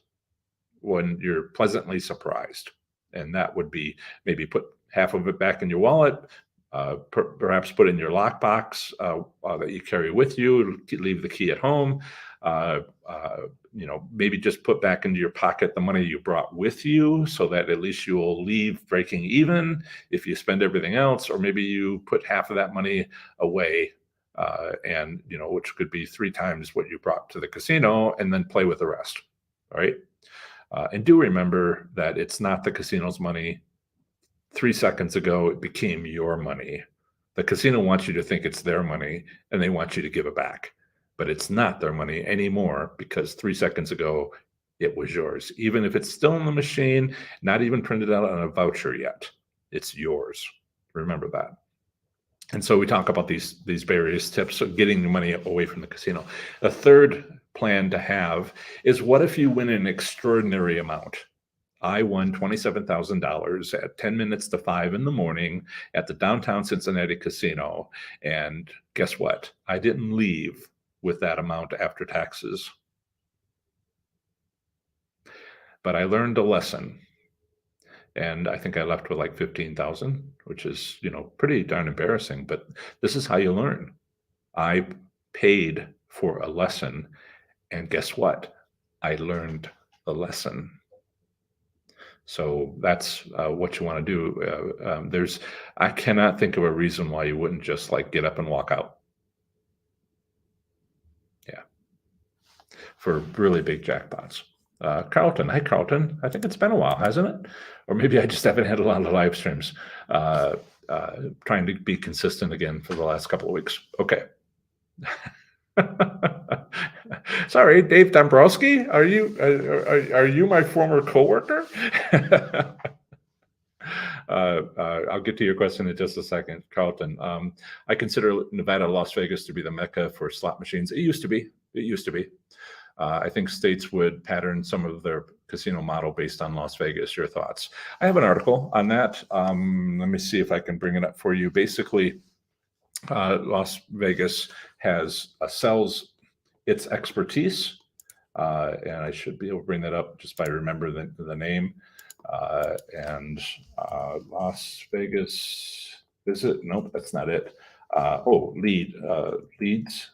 when you're pleasantly surprised. And that would be maybe put half of it back in your wallet, perhaps put in your lockbox that you carry with you, leave the key at home. Maybe just put back into your pocket the money you brought with you so that at least you'll leave breaking even if you spend everything else, or maybe you put half of that money away and which could be 3 times what you brought to the casino, and then play with the rest. All right. And do remember that it's not the casino's money. 3 seconds ago, it became your money. The casino wants you to think it's their money and they want you to give it back, but it's not their money anymore because 3 seconds ago, it was yours. Even if it's still in the machine, not even printed out on a voucher yet, it's yours. Remember that. And so we talk about these various tips of getting the money away from the casino. A third plan to have is, what if you win an extraordinary amount? I won $27,000 at 10 minutes to 5 in the morning at the downtown Cincinnati casino. And guess what? I didn't leave with that amount after taxes. But I learned a lesson. And I think I left with like 15,000, which is, pretty darn embarrassing, but this is how you learn. I paid for a lesson, and guess what? I learned the lesson. So that's what you want to do. I cannot think of a reason why you wouldn't just like get up and walk out. Yeah, for really big jackpots. Carlton, hi Carlton. I think it's been a while, hasn't it? Or maybe I just haven't had a lot of live streams. Uh, Trying to be consistent again for the last couple of weeks. Okay. Sorry, Dave Dombrowski. Are you my former coworker? I'll get to your question in just a second, Carlton. I consider Nevada, Las Vegas to be the mecca for slot machines. It used to be. It used to be. I think states would pattern some of their casino model based on Las Vegas. Your thoughts? I have an article on that. Let me see if I can bring it up for you. Basically, Las Vegas sells its expertise, and I should be able to bring that up just by remembering the name. And Las Vegas, is it? Nope, that's not it. Leads.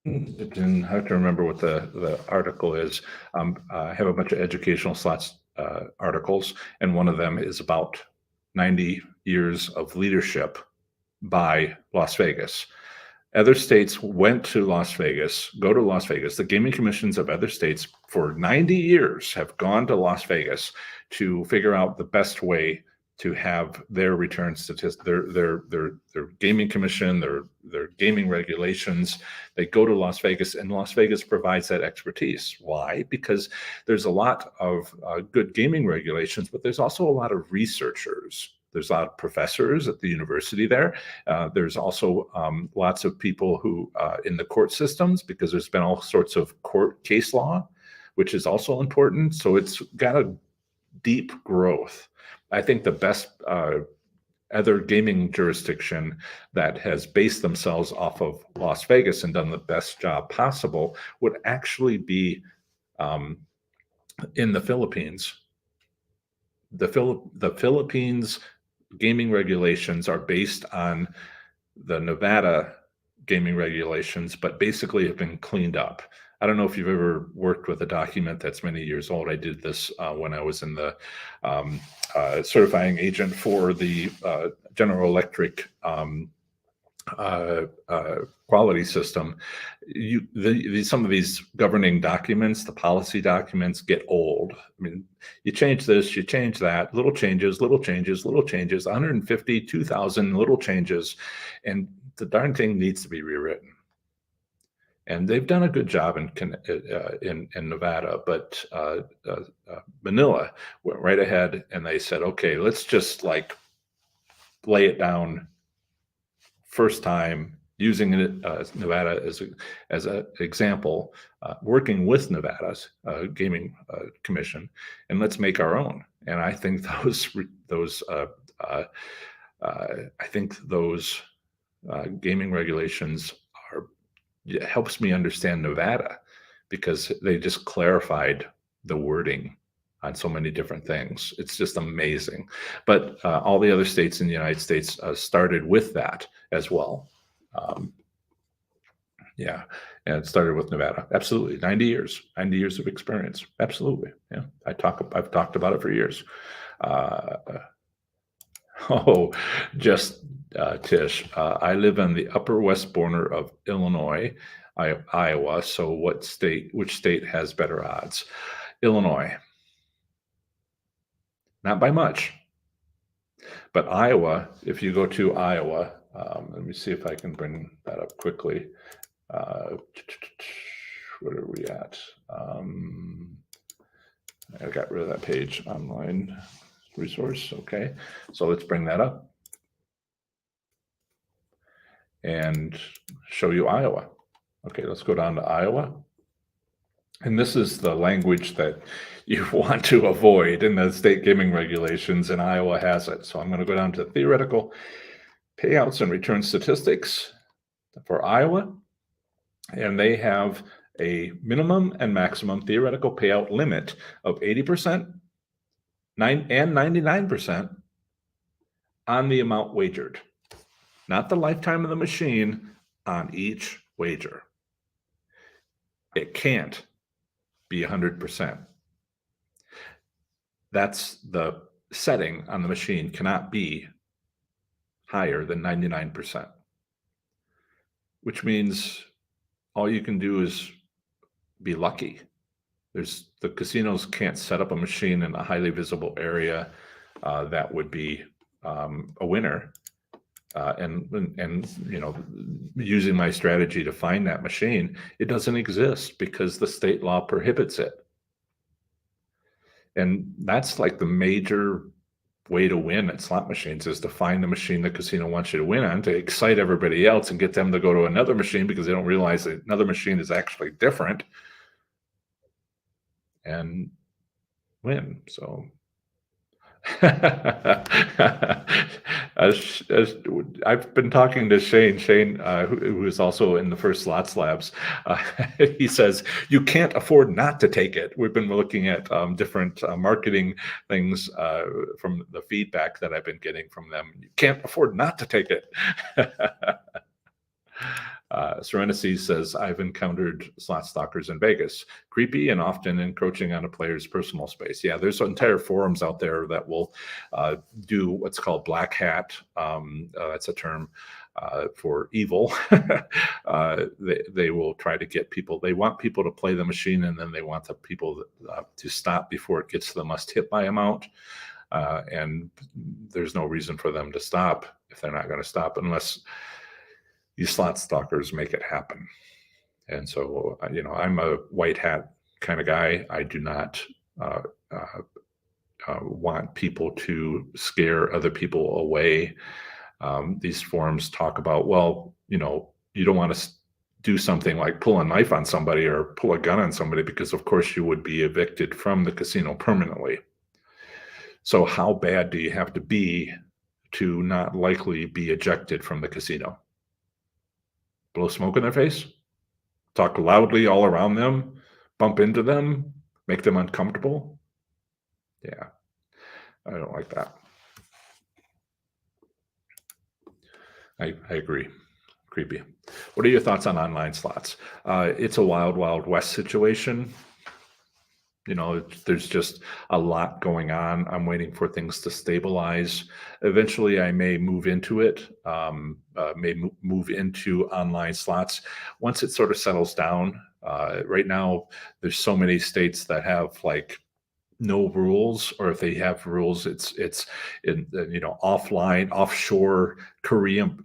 I have to remember what the article is. I have a bunch of educational slots articles, and one of them is about 90 years of leadership by Las Vegas. Other states went to Las Vegas, go to Las Vegas. The gaming commissions of other states for 90 years have gone to Las Vegas to figure out the best way to have their return statistics, their gaming commission, their gaming regulations. They go to Las Vegas, and Las Vegas provides that expertise. Why? Because there's a lot of good gaming regulations, but there's also a lot of researchers. There's a lot of professors at the university there. There's also lots of people who in the court systems, because there's been all sorts of court case law, which is also important. So it's got a deep growth. I think the best other gaming jurisdiction that has based themselves off of Las Vegas and done the best job possible would actually be in the Philippines. The Philippines gaming regulations are based on the Nevada gaming regulations, but basically have been cleaned up. I don't know if you've ever worked with a document that's many years old. I did this when I was in the certifying agent for the General Electric quality system. Some of these governing documents, the policy documents, get old. I mean, you change this, you change that, little changes, 150, 2,000 little changes, and the darn thing needs to be rewritten. And they've done a good job in Nevada, but Manila went right ahead and they said, okay, let's just like lay it down first time, using Nevada as an example, working with Nevada's gaming commission, and let's make our own. And I think those gaming regulations helps me understand Nevada, because they just clarified the wording on so many different things. It's just amazing. But all the other states in the United States started with that as well. Yeah, and it started with Nevada. Absolutely, 90 years of experience. Absolutely, yeah. I've talked about it for years. Tish, I live on the upper west border of Illinois, Iowa. So which state has better odds? Illinois. Not by much. But Iowa, if you go to Iowa, let me see if I can bring that up quickly. What are we at? I got rid of that page, online resource. Okay, so let's bring that up and show you Iowa. Okay, let's go down to Iowa. And this is the language that you want to avoid in the state gaming regulations, and Iowa has it. So I'm going to go down to theoretical payouts and return statistics for Iowa. And they have a minimum and maximum theoretical payout limit of 80% and 99% on the amount wagered. Not the lifetime of the machine, on each wager. It can't be 100%. That's the setting on the machine cannot be higher than 99%, which means all you can do is be lucky. The casinos can't set up a machine in a highly visible area that would be a winner. And using my strategy to find that machine, it doesn't exist because the state law prohibits it. And that's like the major way to win at slot machines, is to find the machine the casino wants you to win on, to excite everybody else and get them to go to another machine because they don't realize that another machine is actually different, and win. So as I've been talking to Shane, who is also in the First Slots Labs. He says you can't afford not to take it. We've been looking at different marketing things from the feedback that I've been getting from them. You can't afford not to take it. Serenity says, I've encountered slot stalkers in Vegas, creepy and often encroaching on a player's personal space. Yeah, there's entire forums out there that will do what's called black hat. That's a term for evil. They will try to get people, they want people to play the machine, and then they want the people to stop before it gets to the must hit by amount. And there's no reason for them to stop if they're not going to stop unless you slot stalkers make it happen. And so, I'm a white hat kind of guy. I do not want people to scare other people away. These forums talk about, well, you don't want to do something like pull a knife on somebody or pull a gun on somebody, because of course you would be evicted from the casino permanently. So how bad do you have to be to not likely be ejected from the casino? Blow smoke in their face, talk loudly all around them, bump into them, make them uncomfortable. Yeah, I don't like that. I agree. Creepy. What are your thoughts on online slots? It's a wild, wild west situation. There's just a lot going on. I'm waiting for things to stabilize. Eventually, I may move into it, move into online slots once it sort of settles down. Right now, there's so many states that have like no rules, or if they have rules, it's in offline, offshore Caribbean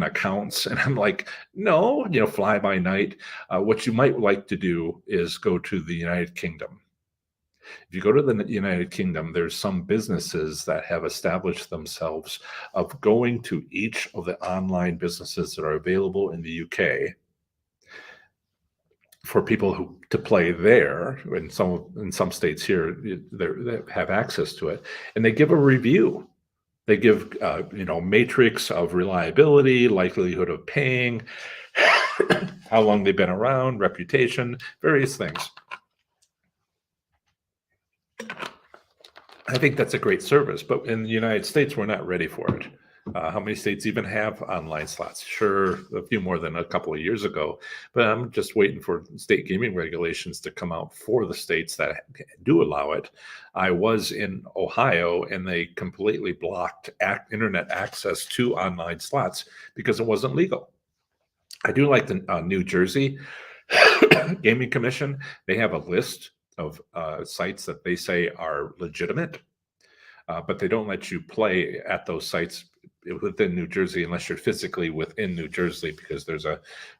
accounts, and I'm like, no, fly by night. What you might like to do is go to the United Kingdom. If you go to the United Kingdom, there's some businesses that have established themselves of going to each of the online businesses that are available in the UK for people to play there. In some states here, they have access to it, and they give a review. They give matrix of reliability, likelihood of paying, how long they've been around, reputation, various things. I think that's a great service, but in the United States, we're not ready for it. How many states even have online slots? Sure, a few more than a couple of years ago, but I'm just waiting for state gaming regulations to come out for the states that do allow it. I was in Ohio, and they completely blocked internet access to online slots because it wasn't legal. I do like the New Jersey Gaming Commission. They have a list of sites that they say are legitimate, but they don't let you play at those sites within New Jersey unless you're physically within New Jersey, because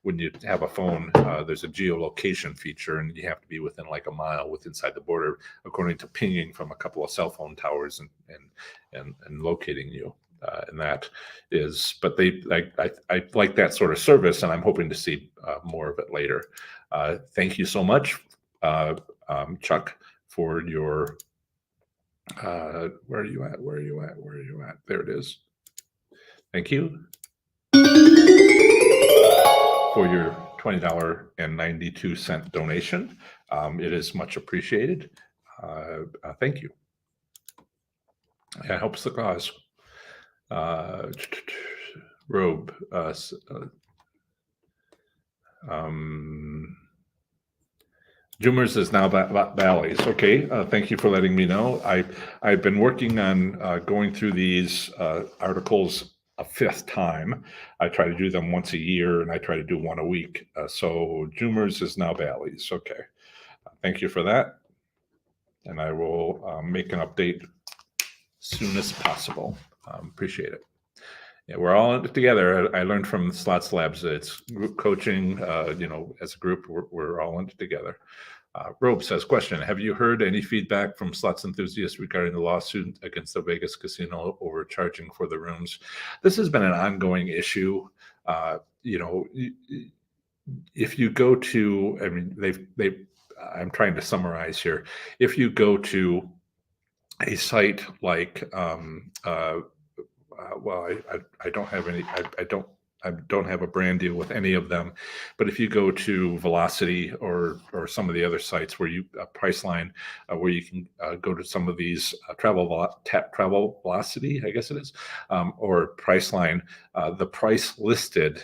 when you have a phone, there's a geolocation feature, and you have to be within like a mile inside the border, according to pinging from a couple of cell phone towers and locating you. And that is, but I like that sort of service, and I'm hoping to see more of it later. Thank you so much, Chuck, for your. Where are you at? Where are you at? Where are you at? There it is. Thank you for your $20.92 donation. It is much appreciated. Thank you. It helps the cause. Robe. Zoomers is now Bally's. Okay, thank you for letting me know. I've been working on going through these articles a fifth time. I try to do them once a year, and I try to do one a week. So Zoomers is now Bally's. Okay, thank you for that, and I will make an update soon as possible. Appreciate it. Yeah, we're all in it together. I learned from Slots Labs. It's group coaching. As a group, we're all in it together. Robe says, question, have you heard any feedback from slots enthusiasts regarding the lawsuit against the Vegas casino overcharging for the rooms? This has been an ongoing issue. If you go to, I mean, I'm trying to summarize here. If you go to a site like, I don't have any, I don't have a brand deal with any of them, but if you go to Velocity or some of the other sites where you Priceline, where you can go to some of these Travel Velocity, I guess it is, or Priceline, the price listed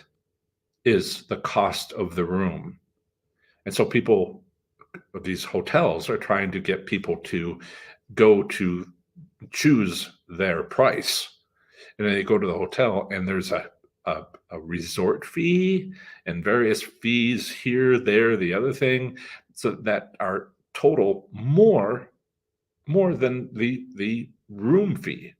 is the cost of the room, and so these hotels are trying to get people to go to choose their price. And then they go to the hotel and there's a resort fee and various fees here, there, the other thing, so that are total more than the room fee.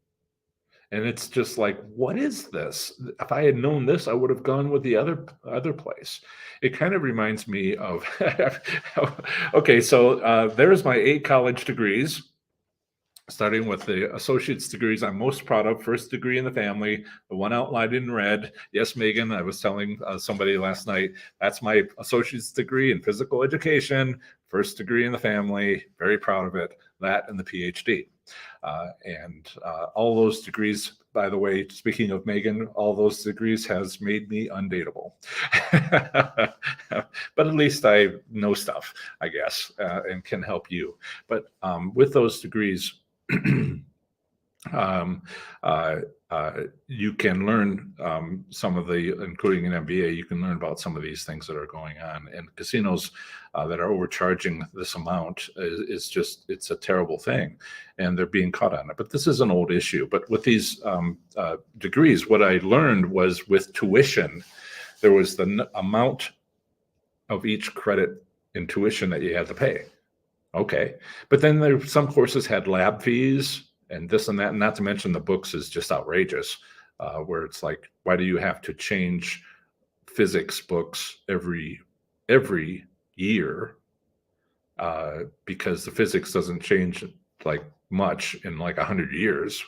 And it's just like, what is this? If I had known this, I would have gone with the other place. It kind of reminds me of, okay, so there's my 8 college degrees, starting with the associate's degrees I'm most proud of. First degree in the family, the one outlined in red. Yes, Megan, I was telling somebody last night, that's my associate's degree in physical education, first degree in the family, very proud of it, that and the PhD. And all those degrees, by the way, speaking of Megan, all those degrees has made me undateable. But at least I know stuff, I guess, and can help you. But with those degrees, you can learn some of the, including an MBA, you can learn about some of these things that are going on. And casinos that are overcharging this amount it's a terrible thing, and they're being caught on it. But this is an old issue. But with these degrees, what I learned was with tuition, there was the amount of each credit in tuition that you had to pay. Okay, but then some courses had lab fees and this and that, and not to mention the books is just outrageous, where it's like, why do you have to change physics books every year? Because the physics doesn't change like much in like 100 years.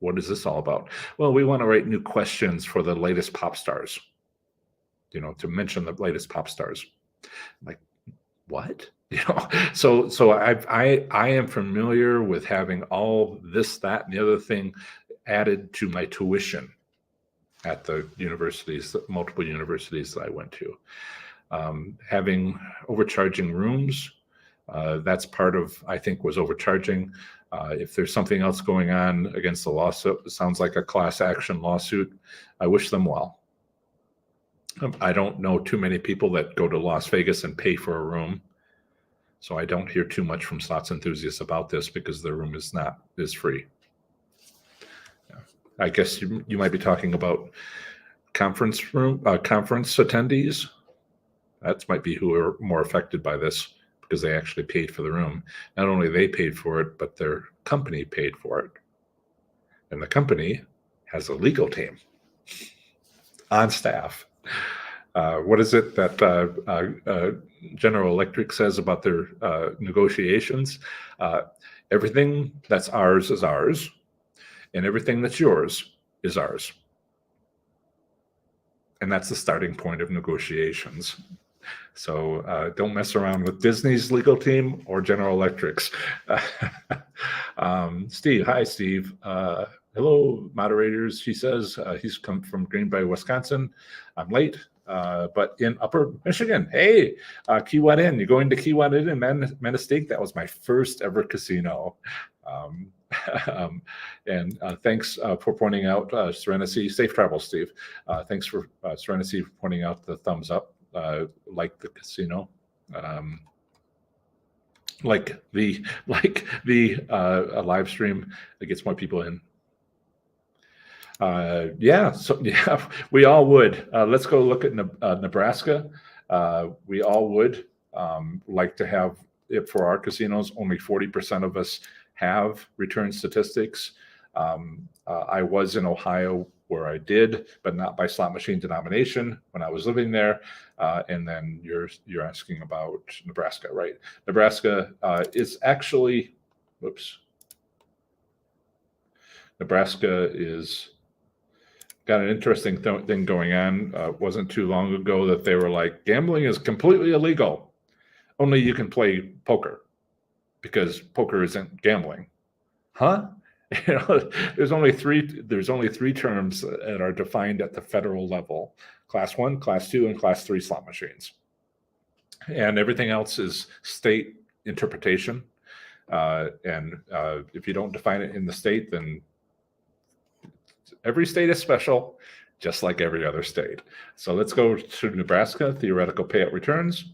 What is this all about? Well, we want to write new questions for the latest pop stars, to mention the latest pop stars. Like, what? So I am familiar with having all this, that, and the other thing added to my tuition at the universities, multiple universities that I went to. Having overcharging rooms, that's part of, I think, was overcharging. If there's something else going on against the lawsuit, it sounds like a class action lawsuit, I wish them well. I don't know too many people that go to Las Vegas and pay for a room. So I don't hear too much from slots enthusiasts about this because their room is free. Yeah. I guess you might be talking about conference attendees. That might be who are more affected by this because they actually paid for the room. Not only they paid for it, but their company paid for it. And the company has a legal team on staff. What is it that General Electric says about their negotiations? Everything that's ours is ours, and everything that's yours is ours. And that's the starting point of negotiations. So don't mess around with Disney's legal team or General Electric's. Steve, hi, Steve. Hello, moderators. He says he's come from Green Bay, Wisconsin. I'm late, but in Upper Michigan. Hey, Kiewit Inn. You're going to Kiewit Inn in Menistake? That was my first ever casino. And thanks for pointing out Serenity. Safe travel, Steve. Thanks for Serenity for pointing out the thumbs up, like the casino. like the live stream that gets more people in. Yeah, so yeah, we all would. Let's go look at Nebraska. We all would like to have it for our casinos. Only 40% of us have return statistics. I was in Ohio where I did, but not by slot machine denomination when I was living there. And then you're asking about Nebraska, right? Nebraska is actually, whoops. Nebraska is got an interesting thing going on. Wasn't too long ago that they were like, gambling is completely illegal. Only you can play poker because poker isn't gambling. Huh? You know, there's only three terms that are defined at the federal level: class 1, class 2, and class 3 slot machines. And everything else is state interpretation. And if you don't define it in the state, then every state is special, just like every other state. So let's go to Nebraska, theoretical payout returns.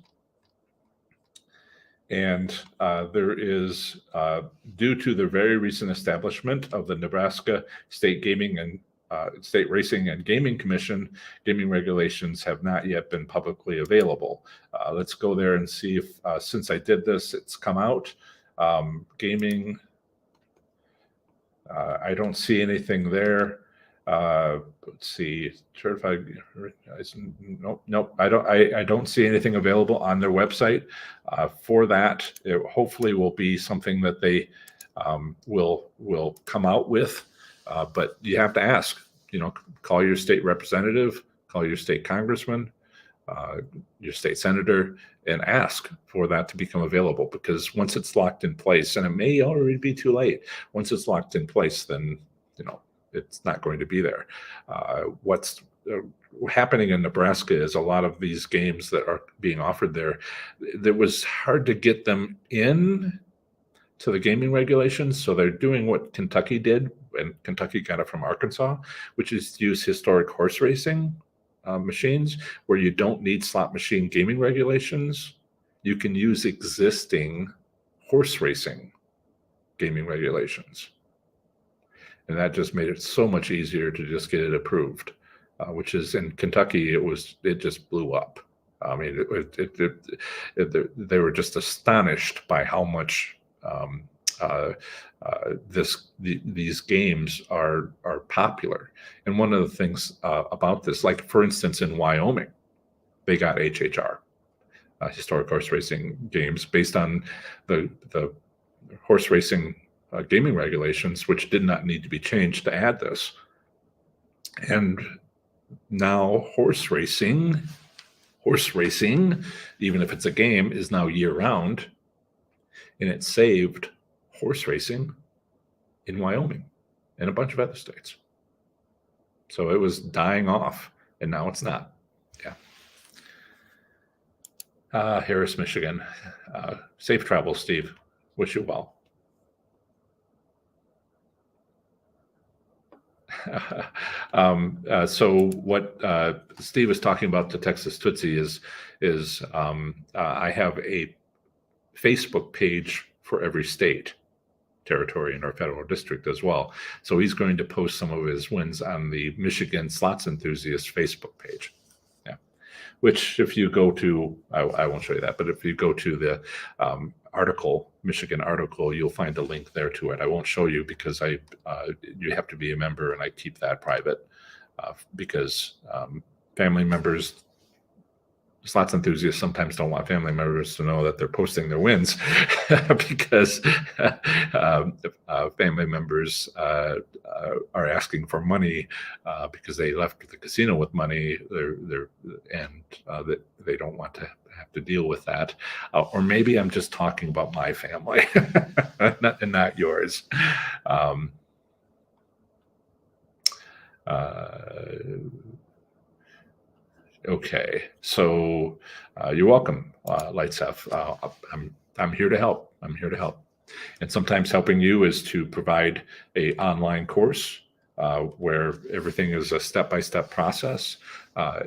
And there is, due to the very recent establishment of the Nebraska State Gaming and State Racing and Gaming Commission, gaming regulations have not yet been publicly available. Let's go there and see if, since I did this, it's come out. Gaming, I don't see anything there. Let's see, certified. Nope. I don't see anything available on their website for that. It hopefully will be something that they will come out with. But you have to ask. You know, call your state representative, call your state congressman, your state senator, and ask for that to become available. Because once it's locked in place, and it may already be too late. Once it's locked in place, then it's not going to be there. What's happening in Nebraska is a lot of these games that are being offered there, it was hard to get them in to the gaming regulations. So they're doing what Kentucky did, and Kentucky got it from Arkansas, which is to use historic horse racing machines where you don't need slot machine gaming regulations. You can use existing horse racing gaming regulations. And that just made it so much easier to just get it approved, which is in Kentucky, it just blew up. I mean, they were just astonished by how much these games are popular. And one of the things about this, like for instance, in Wyoming, they got HHR, historic horse racing games, based on the horse racing gaming regulations, which did not need to be changed to add this. And now horse racing, even if it's a game, is now year-round, and it saved horse racing in Wyoming and a bunch of other states. So it was dying off, and now it's not. Yeah. Harris, Michigan. Safe travels, Steve. Wish you well. So what Steve was talking about, the Texas Tootsie, is I have a Facebook page for every state, territory, in our federal district as well. So he's going to post some of his wins on the Michigan Slots Enthusiast Facebook page. Yeah, which if you go to, I won't show you that, but if you go to the Michigan article, you'll find a link there to it. I won't show you because you have to be a member, and I keep that private because family members, slots enthusiasts sometimes don't want family members to know that they're posting their wins because family members are asking for money because they left the casino with money, and they don't want to have to deal with that. Or maybe I'm just talking about my family and not yours. Okay, so you're welcome, Lightsef. I'm here to help. I'm here to help. And sometimes helping you is to provide a online course where everything is a step-by-step process.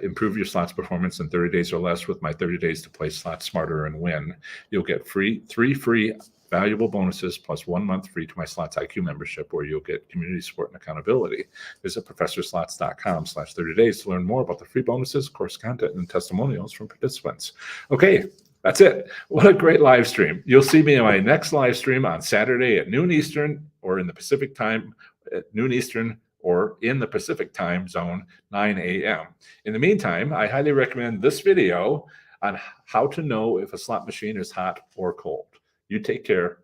Improve your slots performance in 30 days or less with my 30 days to play slots smarter and win. You'll get three free valuable bonuses plus 1 month free to my Slots IQ membership, where you'll get community support and accountability. Visit professorslots.com/30 days to learn more about the free bonuses, course content, and testimonials from participants. Okay, that's it. What a great live stream. You'll see me on my next live stream on Saturday at noon Eastern, or in the Pacific time at noon Eastern, or in the Pacific time zone, 9 a.m. In the meantime, I highly recommend this video on how to know if a slot machine is hot or cold. You take care.